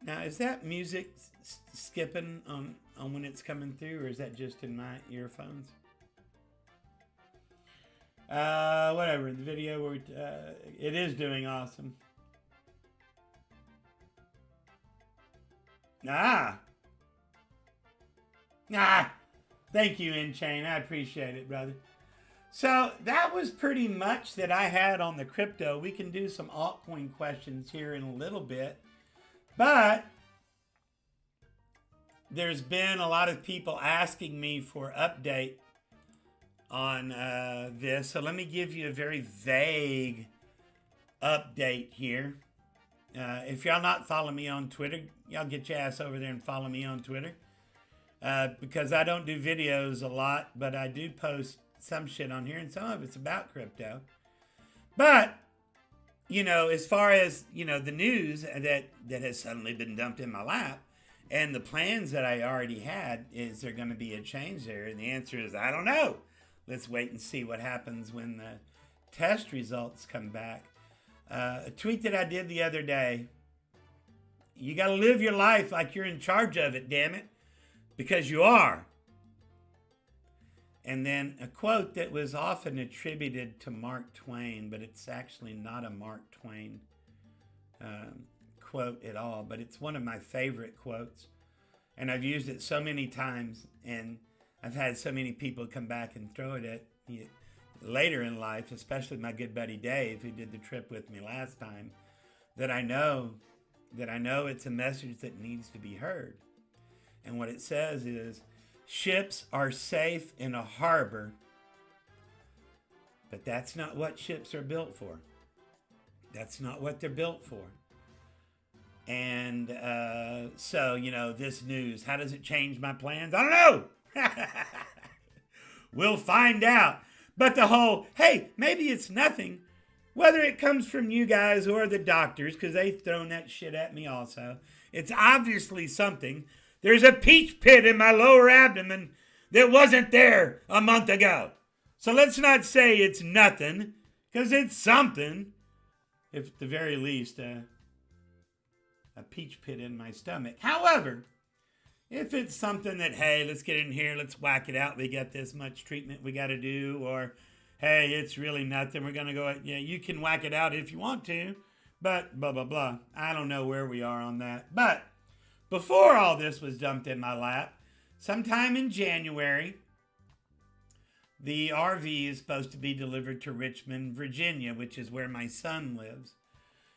Now, is that music skipping on when it's coming through, or is that just in my earphones? Whatever, the video, where it is doing awesome. Thank you, InChain. I appreciate it, brother. So that was pretty much that I had on the crypto. We can do some altcoin questions here in a little bit. But there's been a lot of people asking me for update on this. So let me give you a very vague update here. If y'all not follow me on Twitter, y'all get your ass over there and follow me on Twitter. Because I don't do videos a lot, but I do post some shit on here, and some of it's about crypto. But, you know, as far as, you know, the news that has suddenly been dumped in my lap, and the plans that I already had, is there going to be a change there? And the answer is, I don't know. Let's wait and see what happens when the test results come back. A tweet that I did the other day, you got to live your life like you're in charge of it, damn it. Because you are. And then a quote that was often attributed to Mark Twain, but it's actually not a Mark Twain quote at all, but it's one of my favorite quotes. And I've used it so many times, and I've had so many people come back and throw it at me later in life, especially my good buddy Dave, who did the trip with me last time, that I know it's a message that needs to be heard. And what it says is, ships are safe in a harbor, but that's not what ships are built for. That's not what they're built for. And so, you know, this news, how does it change my plans? I don't know. We'll find out. But the whole, hey, maybe it's nothing, whether it comes from you guys or the doctors, because they've thrown that shit at me also. It's obviously something. There's a peach pit in my lower abdomen that wasn't there a month ago. So let's not say it's nothing, because it's something. If at the very least, a peach pit in my stomach. However, if it's something that, hey, let's get in here, let's whack it out, we got this much treatment we got to do, or, hey, it's really nothing, we're going to go, yeah, you can whack it out if you want to, but blah, blah, blah. I don't know where we are on that. But before all this was dumped in my lap, sometime in January, the RV is supposed to be delivered to Richmond, Virginia, which is where my son lives.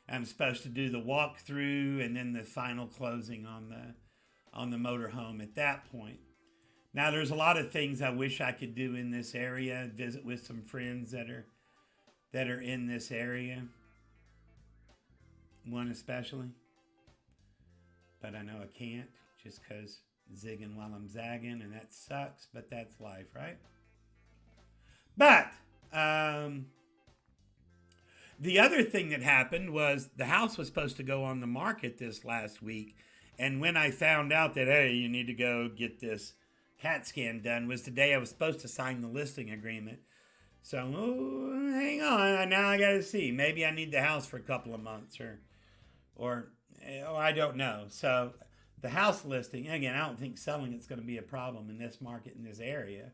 I'm supposed to do the walkthrough and then the final closing on the motorhome at that point. Now, there's a lot of things I wish I could do in this area. Visit with some friends that are in this area. One especially. But I know I can't just because zigging while I'm zagging, and that sucks, but that's life, right? But the other thing that happened was the house was supposed to go on the market this last week. And when I found out that, hey, you need to go get this CAT scan done, was the day I was supposed to sign the listing agreement. So, hang on, now I got to see. Maybe I need the house for a couple of months or I don't know. So the house listing, again, I don't think selling it's going to be a problem in this market, in this area.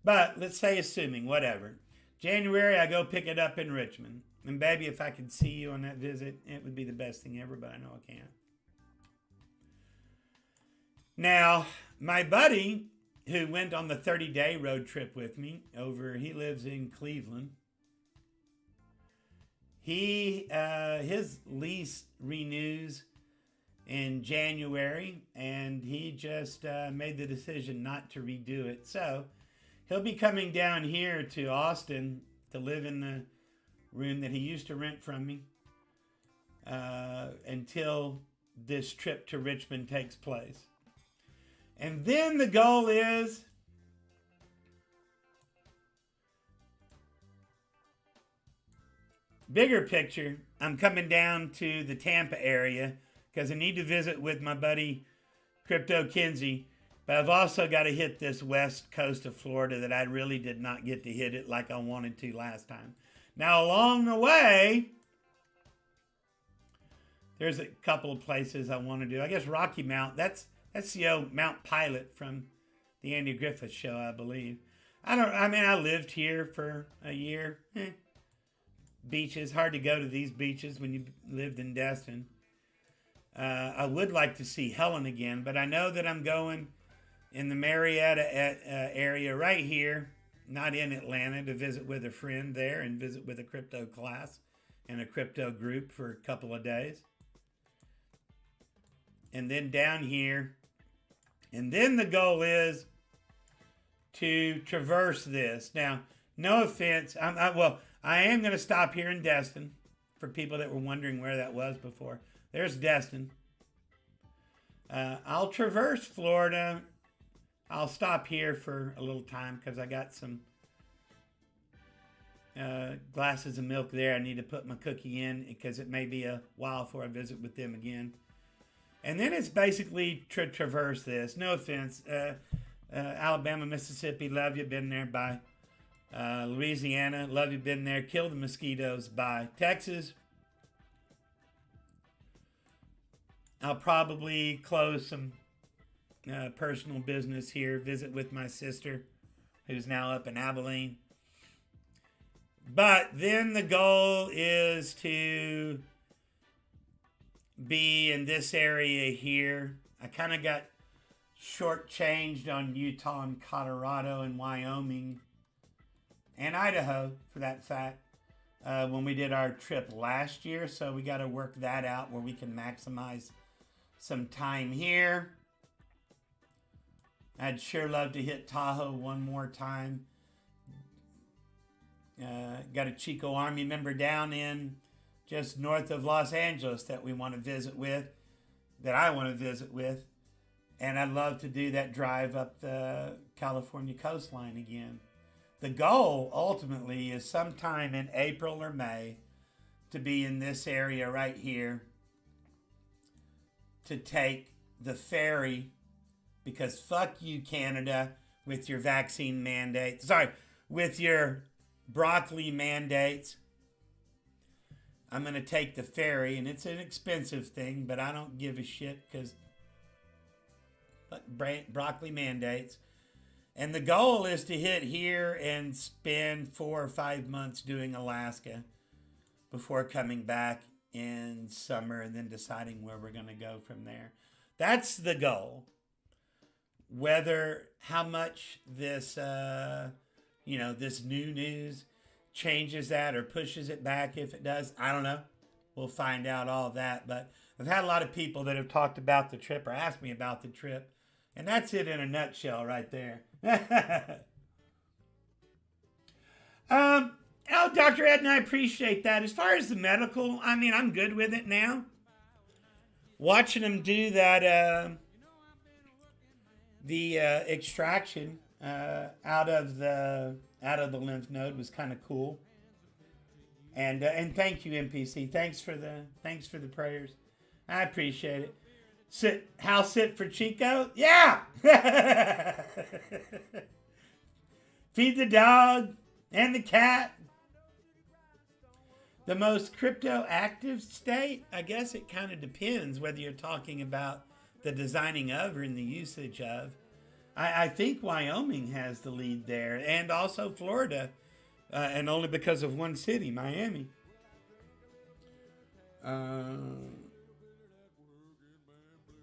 But let's say, assuming, whatever. January, I go pick it up in Richmond. And baby, if I could see you on that visit, it would be the best thing ever, but I know I can't. Now, my buddy who went on the 30-day road trip with me he lives in Cleveland. His lease renews in January, and he just made the decision not to redo it. So he'll be coming down here to Austin to live in the room that he used to rent from me until this trip to Richmond takes place. And then the goal is bigger picture. I'm coming down to the Tampa area because I need to visit with my buddy Crypto Kinsey. But I've also got to hit this west coast of Florida that I really did not get to hit it like I wanted to last time. Now, along the way, there's a couple of places I want to do. I guess Rocky Mount, that's the old Mount Pilot from the Andy Griffith Show, I believe. I lived here for a year. Beaches, hard to go to these beaches when you lived in Destin. I would like to see Helen again, but I know that I'm going in the Marietta area right here, not in Atlanta, to visit with a friend there and visit with a crypto class and a crypto group for a couple of days. And then down here. And then the goal is to traverse this. Now, no offense. I am going to stop here in Destin for people that were wondering where that was before. There's Destin. I'll traverse Florida. I'll stop here for a little time because I got some glasses of milk there. I need to put my cookie in because it may be a while before I visit with them again. And then it's basically traverse this. No offense. Alabama, Mississippi, love you, been there, bye. Louisiana, love you, been there. Kill the mosquitoes, bye. Texas, I'll probably close some personal business here, visit with my sister, who's now up in Abilene. But then the goal is to be in this area here. I kind of got shortchanged on Utah and Colorado and Wyoming and Idaho, for that fact, when we did our trip last year. So we got to work that out where we can maximize some time here. I'd sure love to hit Tahoe one more time. Got a Chico Army member down in just north of Los Angeles that we want to visit with, that I want to visit with. And I'd love to do that drive up the California coastline again. The goal ultimately is sometime in April or May to be in this area right here to take the ferry, because fuck you, Canada, with your vaccine mandates. Sorry, with your broccoli mandates. I'm going to take the ferry, and it's an expensive thing, but I don't give a shit because broccoli mandates. And the goal is to hit here and spend 4 or 5 months doing Alaska before coming back in summer and then deciding where we're going to go from there. That's the goal. How much this, this new news changes that or pushes it back, if it does, I don't know. We'll find out all that. But I've had a lot of people that have talked about the trip or asked me about the trip. And that's it in a nutshell right there. Dr. Ed, and I appreciate that. As far as the medical, I mean, I'm good with it now. Watching them do that, the extraction out of the lymph node was kind of cool. And thank you, MPC. Thanks for the prayers. I appreciate it. House sit for Chico? Yeah! Feed the dog and the cat. The most crypto active state? I guess it kind of depends whether you're talking about the designing of or in the usage of. I think Wyoming has the lead there, and also Florida, and only because of one city, Miami.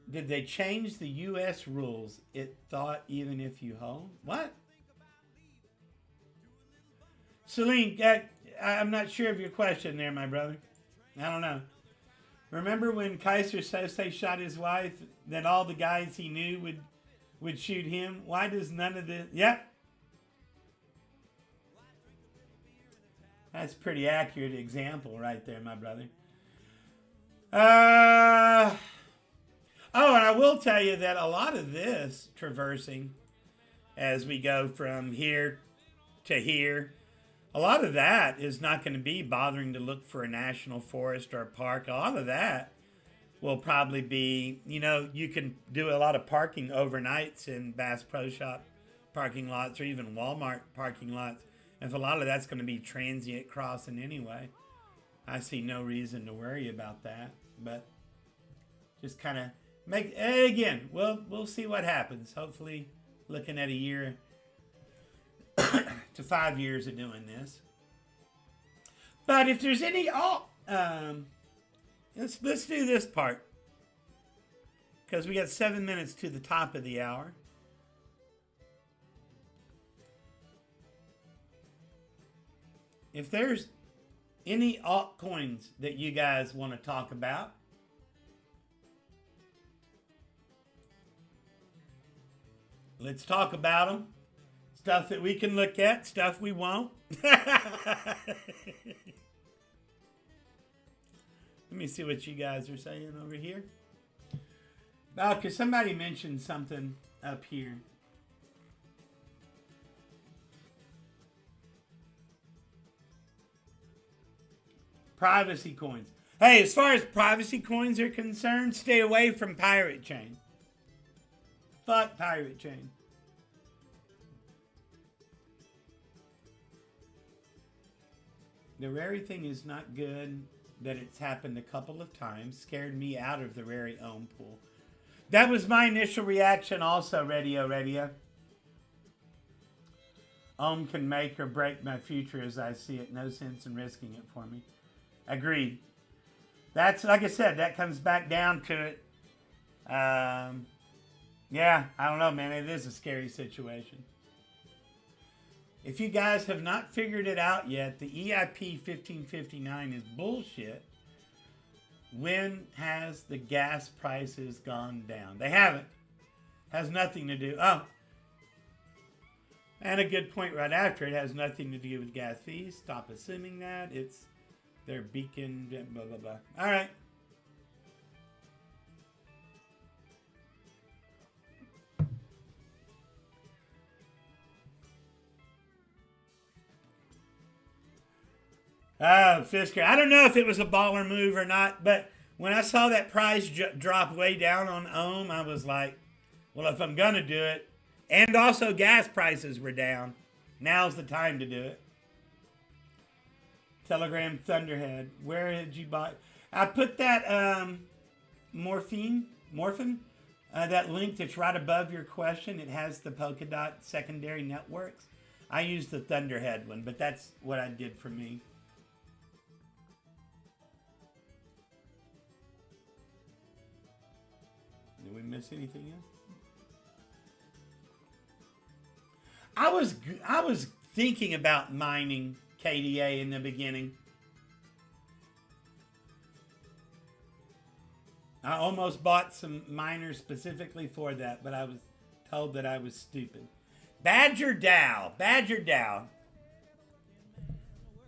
Did they change the U.S. rules? It thought even if you hold? What? Celine, I'm not sure of your question there, my brother. I don't know. Remember when Kaiser Sose shot his wife, then all the guys he knew would shoot him? Why does none of the... Yep. That's a pretty accurate example right there, my brother. Oh, and I will tell you that a lot of this traversing as we go from here to here, a lot of that is not going to be bothering to look for a national forest or a park. A lot of that will probably be, you can do a lot of parking overnights in Bass Pro Shop parking lots or even Walmart parking lots. And if a lot of that's going to be transient crossing anyway, I see no reason to worry about that. But just kind of again, we'll see what happens. Hopefully looking at a year to 5 years of doing this. But if there's any let's do this part, because we got 7 minutes to the top of the hour. If there's any altcoins that you guys want to talk about, let's talk about them. Stuff that we can look at, stuff we won't. Let me see what you guys are saying over here. Because somebody mentioned something up here. Privacy coins. Hey, as far as privacy coins are concerned, stay away from Pirate Chain. Fuck Pirate Chain. The Rari thing is not good. That it's happened a couple of times scared me out of the Rari ohm pool. That was my initial reaction also, Radio. Ohm can make or break my future as I see it. No sense in risking it for me. Agreed. That's, like I said, that comes back down to it. Yeah, I don't know, man. It is a scary situation. If you guys have not figured it out yet, the EIP 1559 is bullshit. When has the gas prices gone down? They haven't. Has nothing to do. Oh. And a good point right after. It has nothing to do with gas fees. Stop assuming that. It's Their beacon, blah, blah, blah. All right. Oh, Fisker. I don't know if it was a baller move or not, but when I saw that price drop way down on Ohm, I was like, well, if I'm going to do it, and also gas prices were down, now's the time to do it. Telegram Thunderhead. Where did you buy? I put that morphine, that link that's right above your question. It has the Polkadot secondary networks. I used the Thunderhead one, but that's what I did for me. Did we miss anything else? I was thinking about mining KDA in the beginning. I almost bought some miners specifically for that, but I was told that I was stupid. Badger DAO.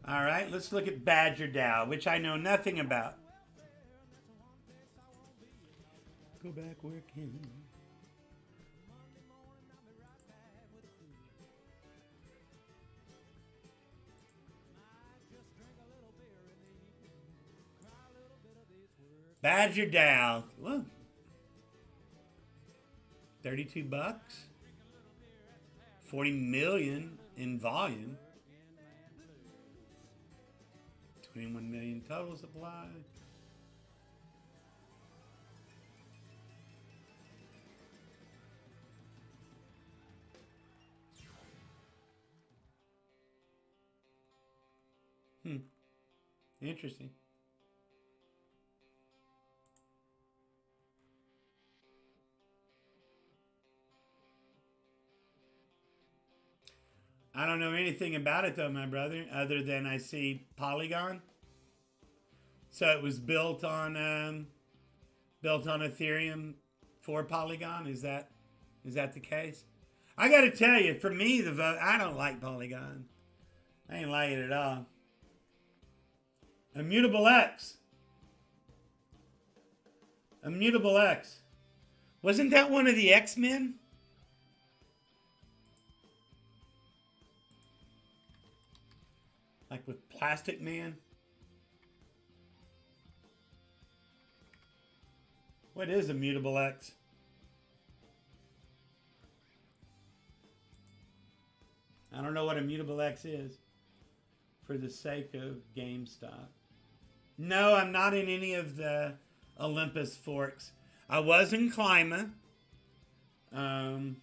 All right, let's look at Badger DAO, which I know nothing about. Go back working. Badger DAO. Whoa. $32. 40 million in volume. 21 million total supply. Interesting. I don't know anything about it though, my brother, other than I see Polygon. So it was built on Ethereum for Polygon. Is that the case? I got to tell you, for me, the vote, I don't like Polygon. I ain't like it at all. Immutable X. Wasn't that one of the X-Men? Like with Plastic Man? What is Immutable X? I don't know what Immutable X is. For the sake of GameStop. No, I'm not in any of the Olympus forks. I was in Clima. I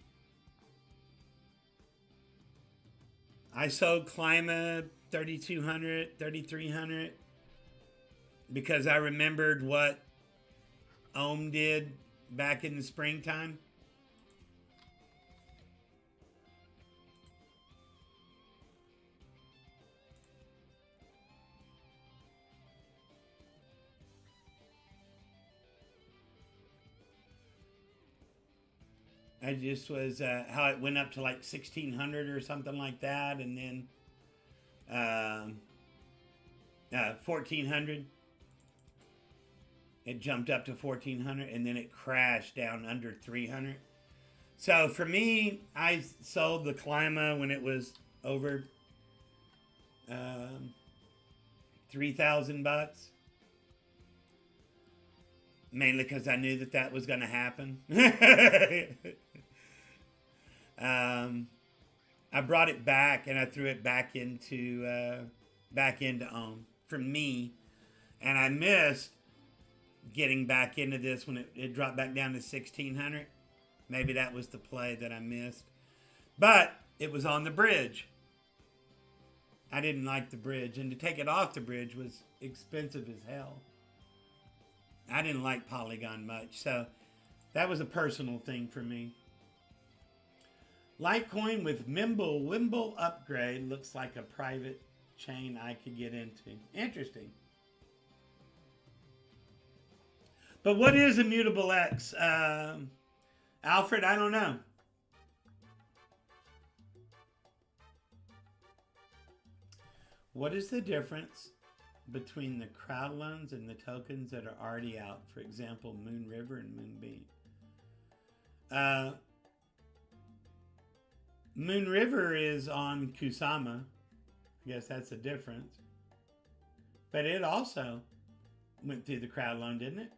sold Clima 3,200, 3,300 because I remembered what Ohm did back in the springtime. I just was how it went up to like 1,600 or something like that, and then 1,400. It jumped up to 1,400, and then it crashed down under 300. So for me, I sold the Clima when it was over $3,000, mainly because I knew that was going to happen. I brought it back and I threw it back into Ohm for me, and I missed getting back into this when it dropped back down to 1,600. Maybe that was the play that I missed, but it was on the bridge. I didn't like the bridge, and to take it off the bridge was expensive as hell. I didn't like Polygon much, so that was a personal thing for me. Litecoin with Wimble upgrade looks like a private chain I could get into. Interesting. But what is Immutable X? Alfred, I don't know. What is the difference between the crowd loans and the tokens that are already out. For example, Moon River and Moonbeam. Moon River is on Kusama. I guess that's the difference. But it also went through the crowd loan, didn't it?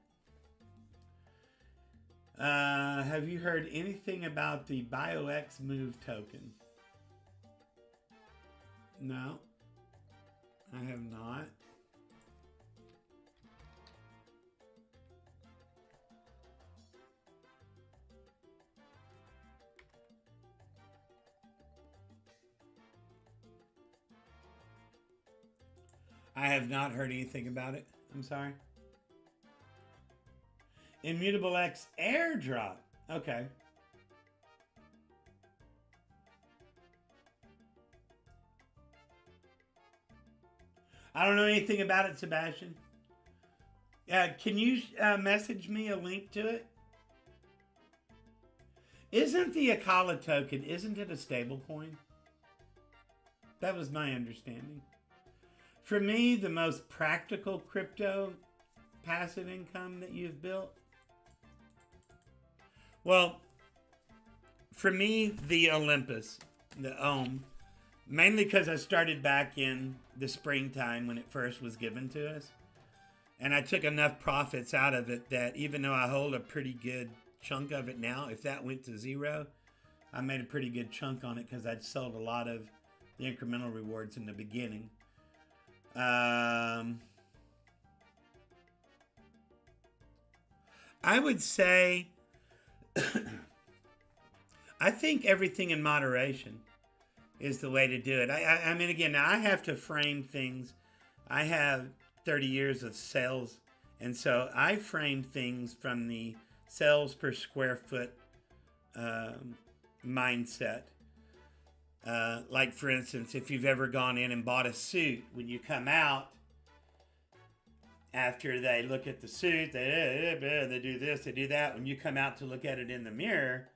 Have you heard anything about the BioX Move token? No, I have not. I have not heard anything about it. I'm sorry. Immutable X airdrop. Okay. I don't know anything about it, Sebastian. Can you message me a link to it? Isn't the Akala token, isn't it a stable coin? That was my understanding. For me, the most practical crypto passive income that you've built, well, for me, the Olympus, the Ohm, mainly because I started back in the springtime when it first was given to us. And I took enough profits out of it that even though I hold a pretty good chunk of it now, if that went to zero, I made a pretty good chunk on it because I'd sold a lot of the incremental rewards in the beginning. I would say, I think everything in moderation is the way to do it. I mean, again, I have to frame things. I have 30 years of sales, and so I frame things from the sales per square foot mindset. Like, for instance, if you've ever gone in and bought a suit, when you come out, after they look at the suit, they do this, they do that. When you come out to look at it in the mirror,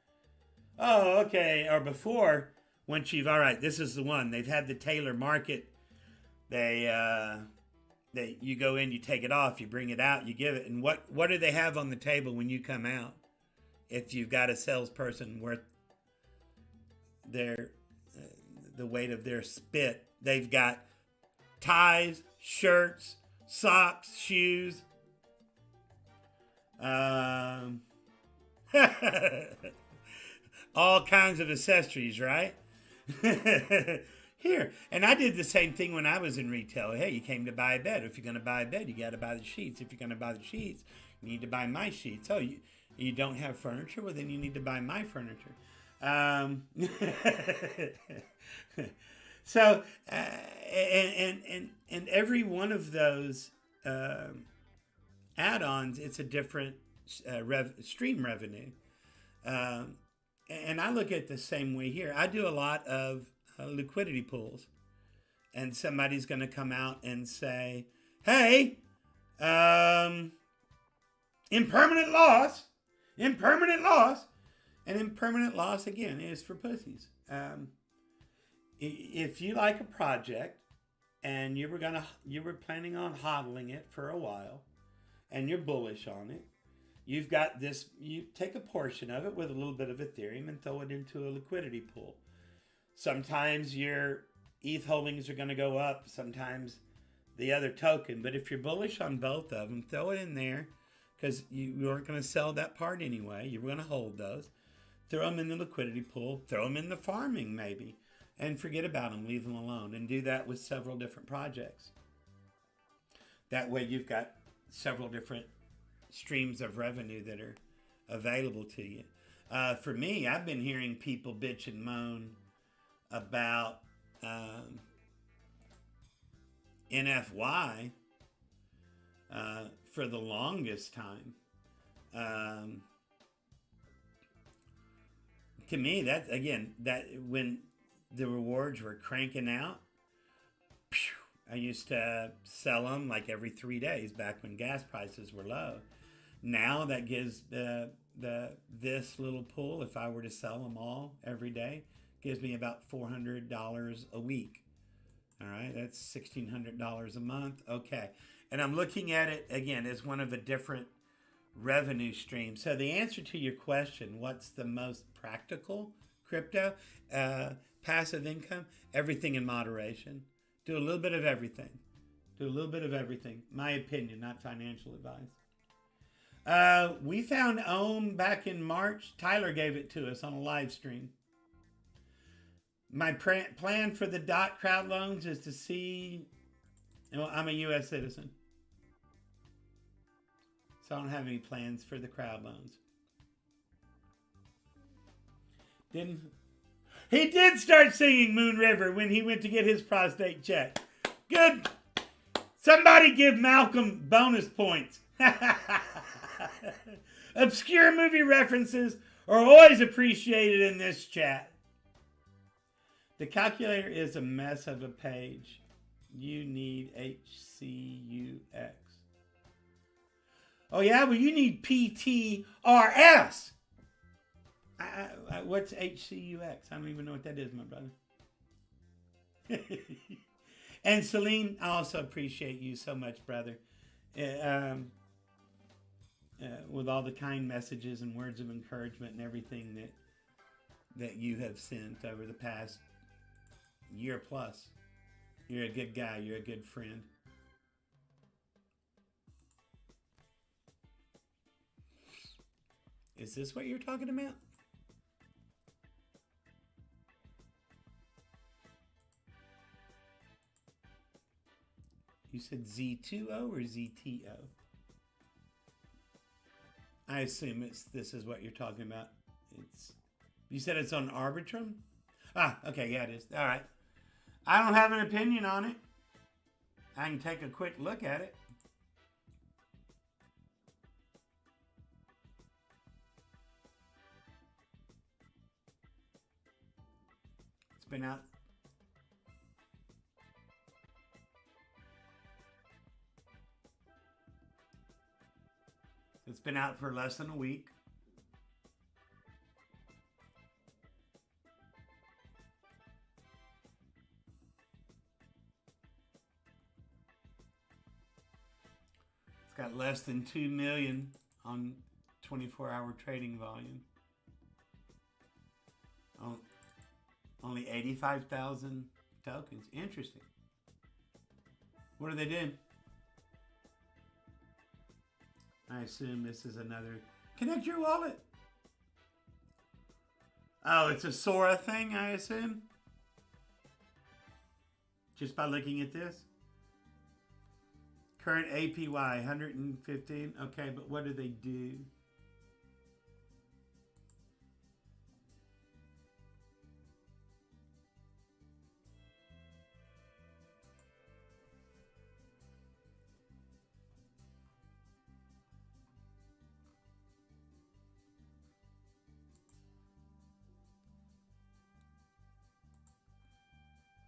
oh, okay. Or before, once you've, all right, this is the one. They've had the tailor market. You go in, you take it off, you bring it out, you give it. And what do they have on the table when you come out? If you've got a salesperson worth the weight of their spit, they've got ties, shirts, socks, shoes. All kinds of accessories, right? Here. And I did the same thing when I was in retail. Hey, you came to buy a bed. If you're going to buy a bed, you got to buy the sheets. If you're going to buy the sheets, you need to buy my sheets. Oh, you don't have furniture? Well, then you need to buy my furniture. So, and every one of those add-ons, it's a different stream revenue. And I look at it the same way here. I do a lot of liquidity pools, and somebody's going to come out and say, hey, impermanent loss. And impermanent loss, again, is for pussies. If you like a project and you were planning on hodling it for a while and you're bullish on it, you've got this, you take a portion of it with a little bit of Ethereum and throw it into a liquidity pool. Sometimes your ETH holdings are going to go up, sometimes the other token. But if you're bullish on both of them, throw it in there, because you weren't going to sell that part anyway. You were going to hold those. Throw them in the liquidity pool. Throw them in the farming maybe. And forget about them. Leave them alone. And do that with several different projects. That way you've got several different streams of revenue that are available to you. For me, I've been hearing people bitch and moan about NFY for the longest time. To me, that's, again, that when the rewards were cranking out, I used to sell them like every 3 days back when gas prices were low. Now that gives this little pool, if I were to sell them all every day, gives me about $400 a week All right, that's $1,600 a month. Okay, and I'm looking at it again as one of a different revenue streams. So the answer to your question, what's the most practical crypto passive income? Everything in moderation. Do a little bit of everything. Do a little bit of everything. My opinion, not financial advice. We found Ohm back in March. Tyler gave it to us on a live stream. My plan for the DOT crowd loans is to see, well, I'm a U.S. citizen, so I don't have any plans for the crowd loans. He did start singing Moon River when he went to get his prostate checked. Good. Somebody give Malcolm bonus points. Obscure movie references are always appreciated in this chat. The calculator is a mess of a page. You need HCUX. Oh yeah, well you need PTRS. What's HCUX? I don't even know what that is, my brother. And Celine, I also appreciate you so much, brother. With all the kind messages and words of encouragement and everything that you have sent over the past year plus. You're a good guy. You're a good friend. Is this what you're talking about? You said Z2O or ZTO? I assume this is what you're talking about. You said it's on Arbitrum? Ah, okay, yeah, it is. All right. I don't have an opinion on it. I can take a quick look at it. It's been out. It's been out for less than a week. It's got less than 2 million on 24-hour trading volume. Only 85,000 tokens. Interesting. What do they do? I assume this is another connect your wallet. Oh, it's a Sora thing, I assume. Just by looking at this. Current APY 115. Okay, but what do they do?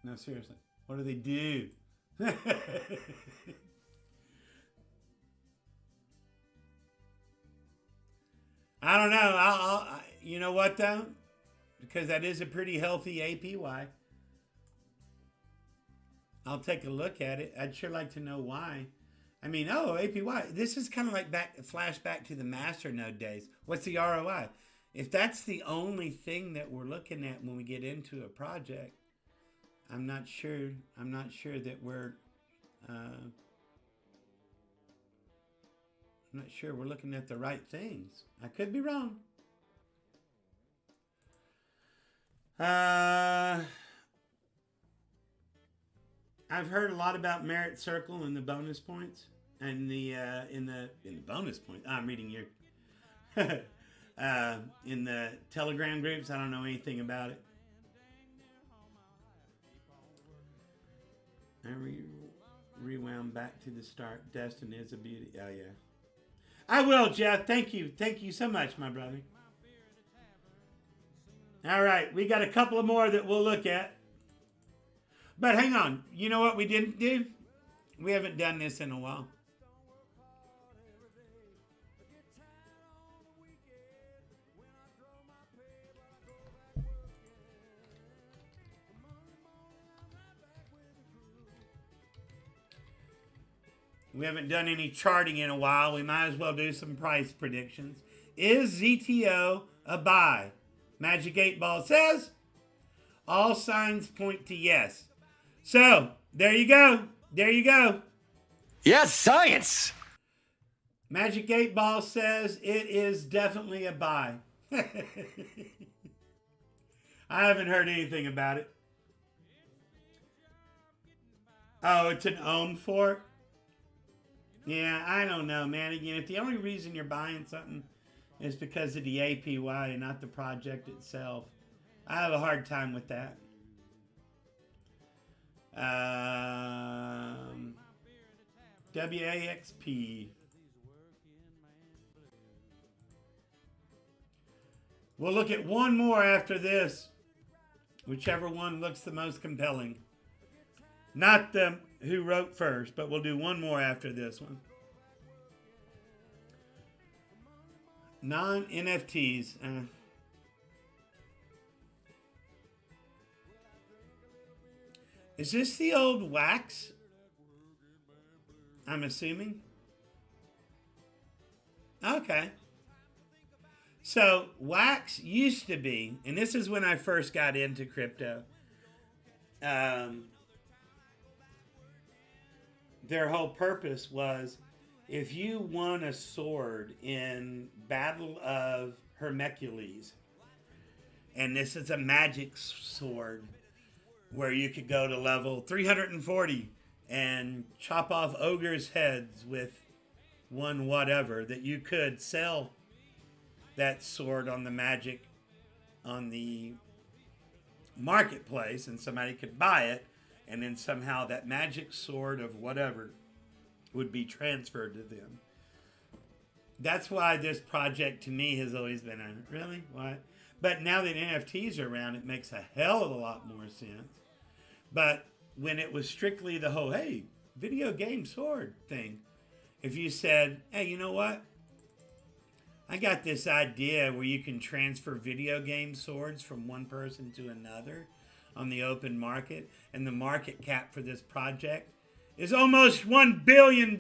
No, seriously. What do they do? I don't know. You know what, though? Because that is a pretty healthy APY. I'll take a look at it. I'd sure like to know why. I mean, APY. This is kind of like flashback to the Masternode days. What's the ROI? If that's the only thing that we're looking at when we get into a project, I'm not sure that we're I'm not sure we're looking at the right things. I could be wrong. I've heard a lot about Merit Circle and the bonus points and the in the bonus points. I'm reading your in the Telegram groups. I don't know anything about it. I rewound back to the start. Destin is a beauty. Oh, yeah. I will, Jeff. Thank you. Thank you so much, my brother. All right. We got a couple of more that we'll look at. But hang on. You know what we didn't do? We haven't done this in a while. We haven't done any charting in a while. We might as well do some price predictions. Is ZTO a buy? Magic 8 Ball says all signs point to yes. So, there you go. There you go. Yes, science! Magic 8 Ball says it is definitely a buy. I haven't heard anything about it. Oh, it's an ohm fork? Yeah, I don't know, man. Again, if the only reason you're buying something is because of the APY and not the project itself, I have a hard time with that. WAXP. We'll look at one more after this. Whichever one looks the most compelling. Not the who wrote first, but we'll do one more after this one. Non-NFTs. Is this the old wax? I'm assuming. Okay. So, wax used to be, and this is when I first got into crypto, their whole purpose was if you won a sword in Battle of Hercules, and this is a magic sword where you could go to level 340 and chop off ogres' heads with one whatever, that you could sell that sword on the marketplace and somebody could buy it, and then somehow that magic sword of whatever would be transferred to them. That's why this project to me has always been really? What? But now that NFTs are around, it makes a hell of a lot more sense. But when it was strictly the whole, hey, video game sword thing, if you said, hey, you know what? I got this idea where you can transfer video game swords from one person to another on the open market, and the market cap for this project is almost $1 billion.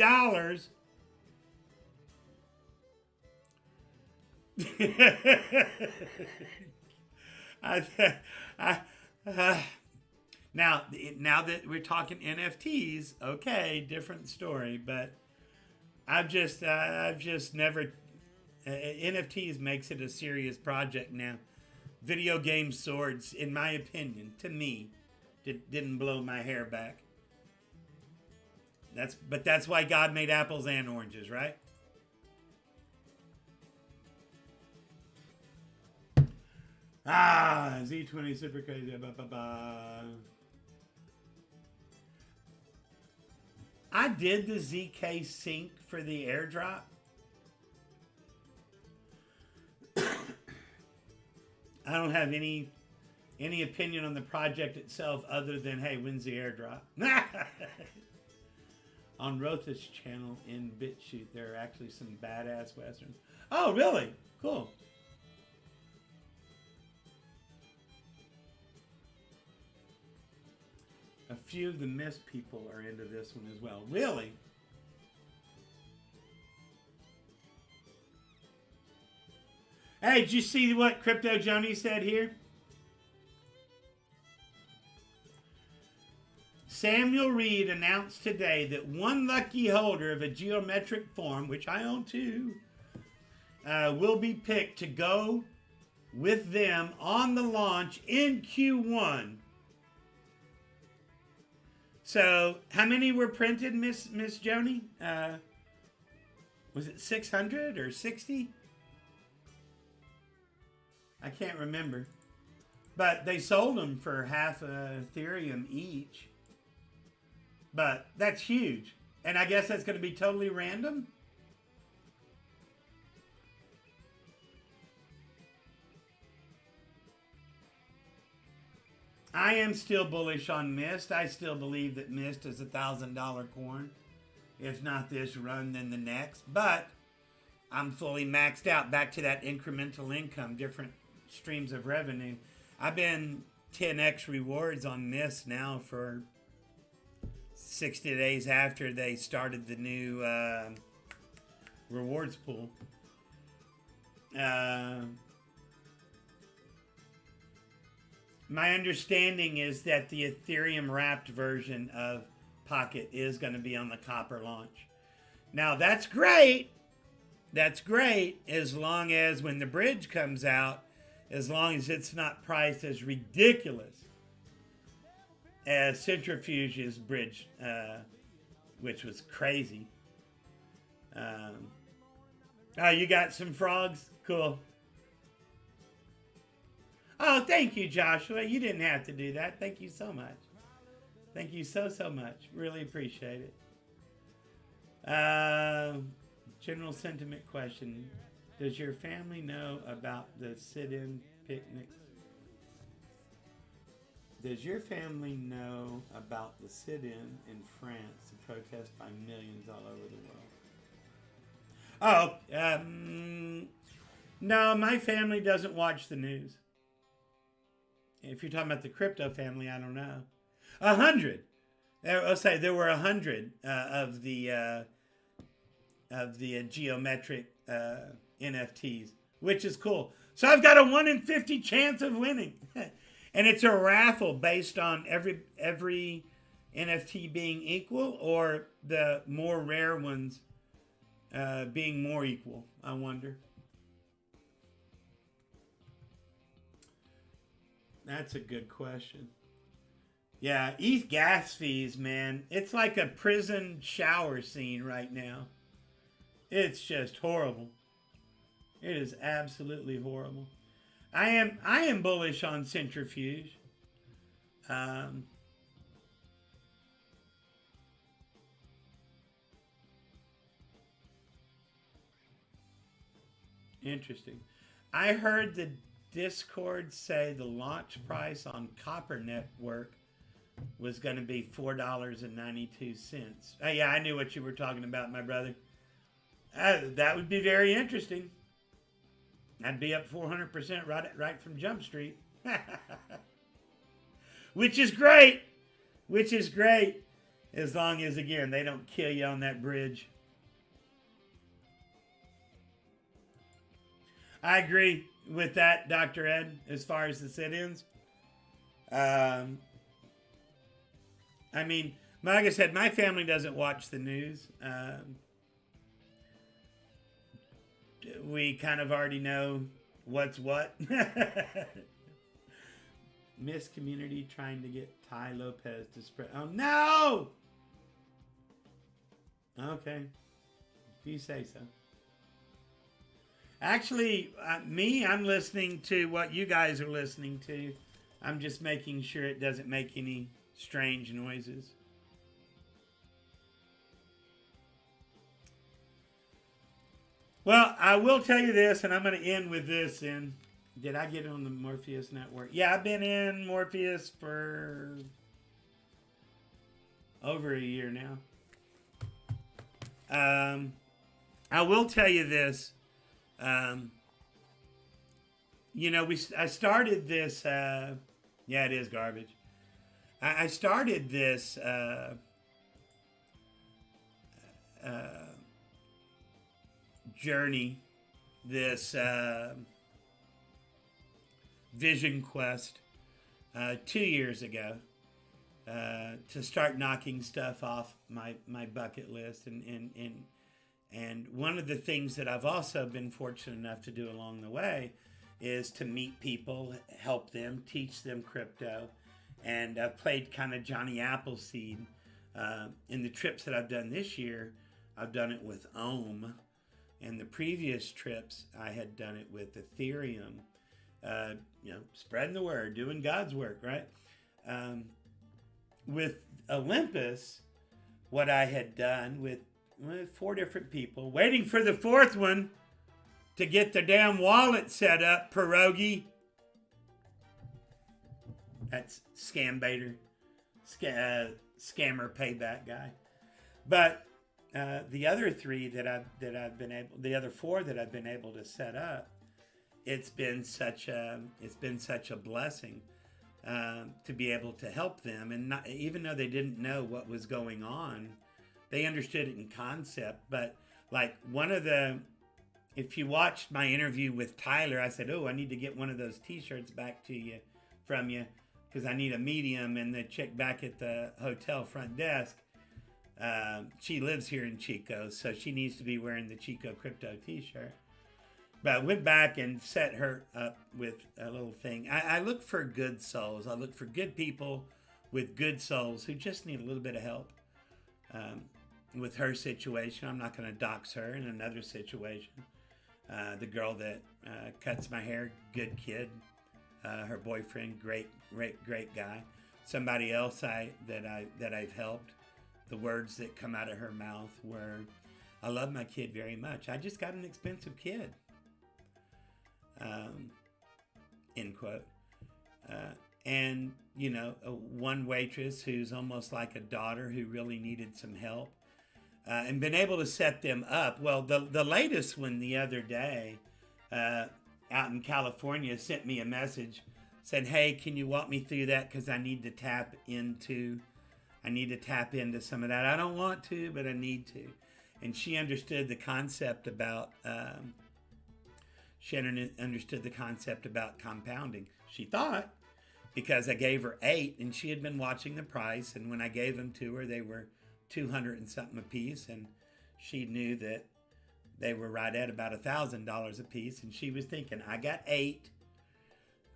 Now that we're talking NFTs, okay, different story, but I've just never, NFTs makes it a serious project now. Video game swords, in my opinion, to me, didn't blow my hair back. That's why God made apples and oranges, right? Z20 super crazy. I did the ZK sync for the airdrop. I don't have any opinion on the project itself other than, hey, when's the airdrop? On Rotha's channel in BitChute, there are actually some badass westerns. Oh, really? Cool. A few of the Mist people are into this one as well. Really? Hey, did you see what Crypto Joni said here? Samuel Reed announced today that one lucky holder of a geometric form, which I own too, will be picked to go with them on the launch in Q1. So, how many were printed, Miss Joni? Was it 600 or 60? I can't remember. But they sold them for half Ethereum each. But that's huge. And I guess that's going to be totally random. I am still bullish on Mist. I still believe that Mist is $1,000 coin. If not this run, then the next. But I'm fully maxed out. Back to that incremental income, different streams of revenue. I've been 10x rewards on Mist now for 60 days after they started the new rewards pool. My understanding is that the Ethereum wrapped version of Pocket is going to be on the Copper launch. Now that's great. That's great as long as when the bridge comes out, as long as it's not priced as ridiculous as Centrifuge's bridge, which was crazy. Oh, you got some frogs? Cool. Oh, thank you, Joshua. You didn't have to do that. Thank you so much. Thank you so much. Really appreciate it. General sentiment question. Does your family know about the sit-in picnics? Does your family know about the sit-in in France to protest by millions all over the world? Oh, no, my family doesn't watch the news. If you're talking about the crypto family, I don't know. 100. I'll say there were 100 of the geometric NFTs, which is cool. So I've got a 1 in 50 chance of winning. And it's a raffle based on every NFT being equal or the more rare ones being more equal, I wonder. That's a good question. Yeah, ETH gas fees, man. It's like a prison shower scene right now. It's just horrible. It is absolutely horrible. I am bullish on Centrifuge. Interesting. I heard the Discord say the launch price on Copper Network was going to be $4.92. Oh, yeah, I knew what you were talking about, my brother. That would be very interesting. I'd be up 400% right from Jump Street. Which is great. Which is great. As long as, again, they don't kill you on that bridge. I agree with that, Dr. Ed, as far as the sit-ins. I mean, like I said, my family doesn't watch the news. We kind of already know what's what. Miss Community trying to get Ty Lopez to spread. Oh, no! Okay. If you say so. Actually, I'm listening to what you guys are listening to. I'm just making sure it doesn't make any strange noises. Well, I will tell you this, and I'm going to end with this. And did I get on the Morpheus network? Yeah, I've been in Morpheus for over a year now. I will tell you this. You know, I started this. Yeah, it is garbage. I started this journey, this vision quest 2 years ago to start knocking stuff off my bucket list. And one of the things that I've also been fortunate enough to do along the way is to meet people, help them, teach them crypto. And I've played kind of Johnny Appleseed. In the trips that I've done this year, I've done it with Ohm. And the previous trips, I had done it with Ethereum. You know, spreading the word, doing God's work, right? With Olympus, what I had done with 4 different people, waiting for the 4th one to get the damn wallet set up, pierogi. That's scam baiter, scammer payback guy. But the other 3 that I've been able, the other 4 that I've been able to set up, it's been such a blessing. to be able to help them. And not, even though they didn't know what was going on, they understood it in concept. But like if you watched my interview with Tyler, I said, oh, I need to get one of those t-shirts back to you from you because I need a medium. And the chick back at the hotel front desk, she lives here in Chico, so she needs to be wearing the Chico Crypto t-shirt. But I went back and set her up with a little thing. I look for good souls. I look for good people with good souls who just need a little bit of help with her situation. I'm not going to dox her in another situation. The girl that cuts my hair, good kid. Her boyfriend, great guy. Somebody else that I've helped. The words that come out of her mouth were, I love my kid very much. I just got an expensive kid. End quote. And, you know, one waitress who's almost like a daughter who really needed some help. And been able to set them up. Well, the latest one the other day out in California sent me a message, said, hey, can you walk me through that? Because I need to tap into some of that. I don't want to, but I need to. And she understood the concept about compounding. She thought, because I gave her 8 and she had been watching the price, and when I gave them to her, they were 200 and something a piece, and she knew that they were right at about $1,000 a piece, and she was thinking, I got 8.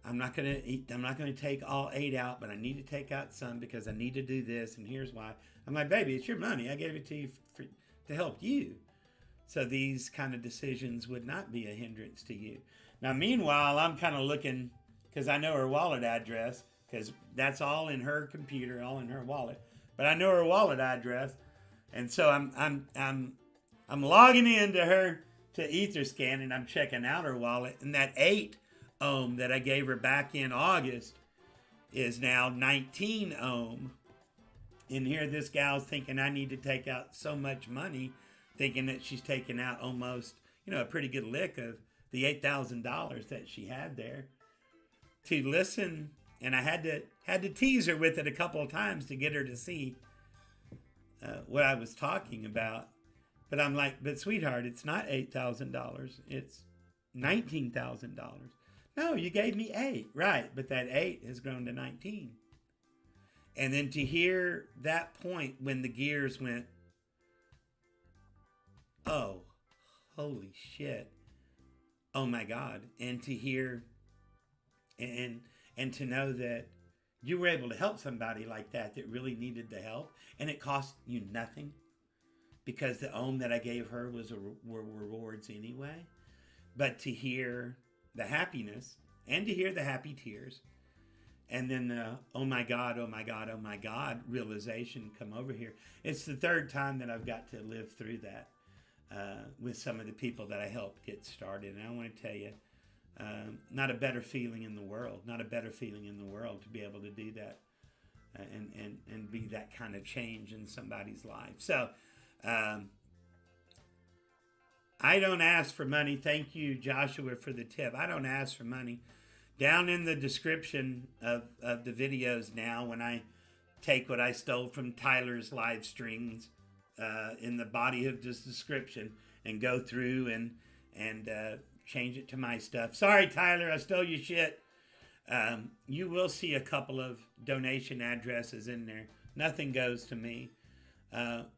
I'm not gonna take all 8 out, but I need to take out some because I need to do this, and here's why. I'm like, baby, it's your money. I gave it to you to help you. So these kind of decisions would not be a hindrance to you. Now, meanwhile, I'm kind of looking, because I know her wallet address, because that's all in her computer, all in her wallet. But I know her wallet address, and so I'm logging into her to Etherscan, and I'm checking out her wallet, and that 8 ohm that I gave her back in August is now 19 ohm. And here this gal's thinking I need to take out so much money, thinking that she's taking out almost, a pretty good lick of the $8,000 that she had there. To listen, and I had to tease her with it a couple of times to get her to see what I was talking about. But I'm like, but sweetheart, it's not $8,000. It's $19,000. No, you gave me 8. Right, but that 8 has grown to 19. And then to hear that point when the gears went, oh, holy shit. Oh my God. And to hear and to know that you were able to help somebody like that really needed the help, and it cost you nothing because the ohm that I gave her were rewards anyway. But to hear the happiness and to hear the happy tears, and then the oh my God, oh my God, oh my God realization come over here. It's the 3rd time that I've got to live through that with some of the people that I helped get started. And I want to tell you, not a better feeling in the world, to be able to do that and be that kind of change in somebody's life. So I don't ask for money. Thank you, Joshua, for the tip. I don't ask for money. Down in the description of the videos now, when I take what I stole from Tyler's live streams in the body of this description and go through and change it to my stuff. Sorry, Tyler, I stole your shit. You will see a couple of donation addresses in there. Nothing goes to me.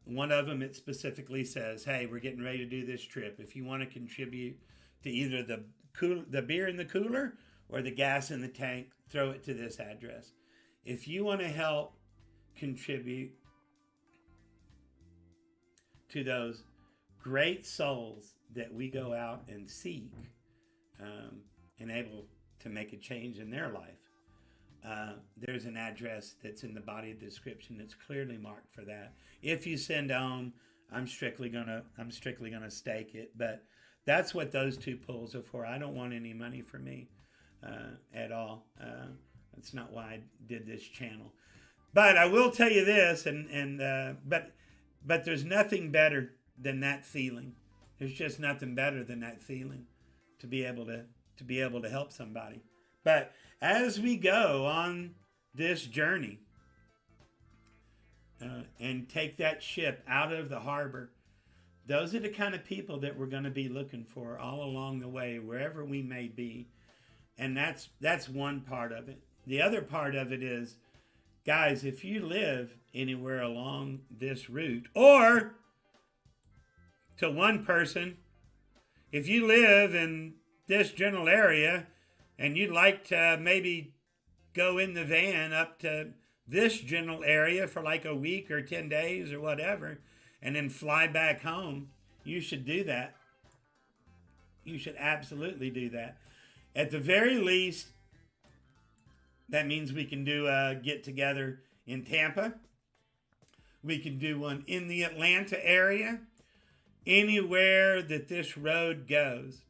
One of them, it specifically says, hey, we're getting ready to do this trip. If you want to contribute to either the beer in the cooler or the gas in the tank, throw it to this address. If you want to help contribute to those great souls that we go out and seek and able to make a change in their life, there's an address that's in the body of the description that's clearly marked for that. If you send home, I'm strictly gonna stake it. But that's what those 2 pulls are for. I don't want any money for me at all. That's not why I did this channel. But I will tell you this, but there's nothing better than that feeling. There's just nothing better than that feeling to be able to help somebody. But as we go on this journey and take that ship out of the harbor, those are the kind of people that we're going to be looking for all along the way, wherever we may be. And that's one part of it. The other part of it is, guys, if you live anywhere along this route, or to one person, if you live in this general area and you'd like to maybe go in the van up to this general area for like a week or 10 days or whatever, and then fly back home, you should do that. You should absolutely do that. At the very least, that means we can do a get together in Tampa. We can do one in the Atlanta area. Anywhere that this road goes.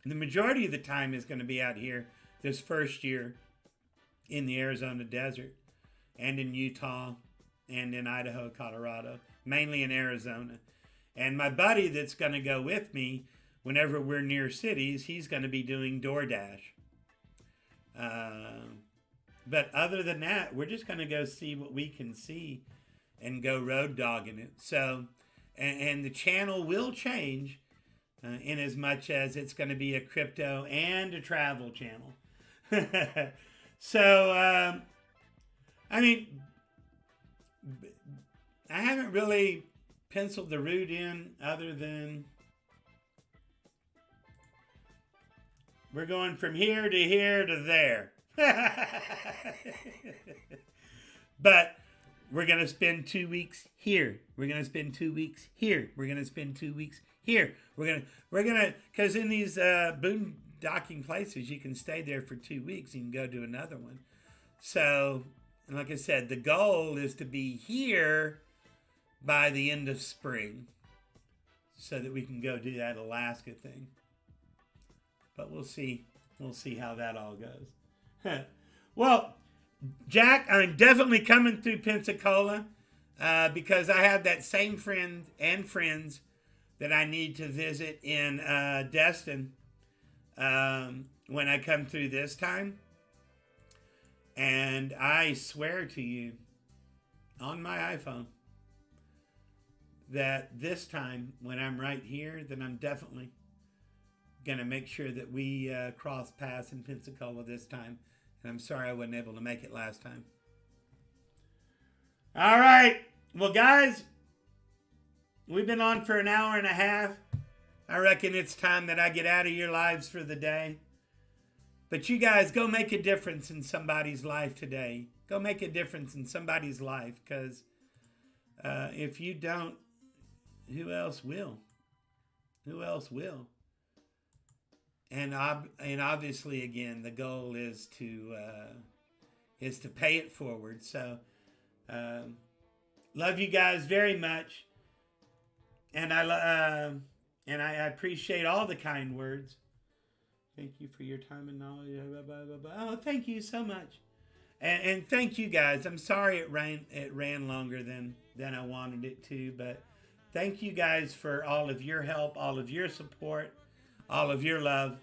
The majority of the time is going to be out here this first year in the Arizona desert and in Utah and in Idaho, Colorado, mainly in Arizona. And my buddy that's going to go with me whenever we're near cities, he's going to be doing DoorDash. But other than that, we're just going to go see what we can see and go road dogging it. So, and the channel will change in as much as it's going to be a crypto and a travel channel. So, I mean, I haven't really penciled the route in other than we're going from here to there. But we're going to spend 2 weeks here. We're going to spend 2 weeks here. We're going to spend 2 weeks here. We're going to, because in these boondocking places, you can stay there for 2 weeks. You can go to another one. So, like I said, the goal is to be here by the end of spring so that we can go do that Alaska thing. But we'll see. We'll see how that all goes. Well, Jack, I'm definitely coming through Pensacola because I have that same friend and friends that I need to visit in Destin when I come through this time. And I swear to you on my iPhone that this time when I'm right here, then I'm definitely going to make sure that we cross paths in Pensacola this time. And I'm sorry I wasn't able to make it last time. All right. Well, guys, we've been on for an hour and a half. I reckon it's time that I get out of your lives for the day. But you guys, go make a difference in somebody's life today. Go make a difference in somebody's life, because if you don't, who else will? Who else will? And obviously, again, the goal is to pay it forward. So, love you guys very much, and I appreciate all the kind words. Thank you for your time and knowledge. Oh, thank you so much, and thank you guys. I'm sorry it ran longer than I wanted it to, but thank you guys for all of your help, all of your support, all of your love,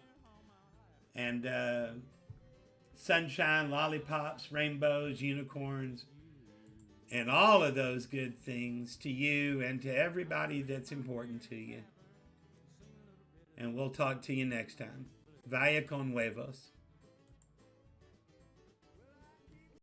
and sunshine, lollipops, rainbows, unicorns, and all of those good things to you and to everybody that's important to you. And we'll talk to you next time. Vaya con huevos.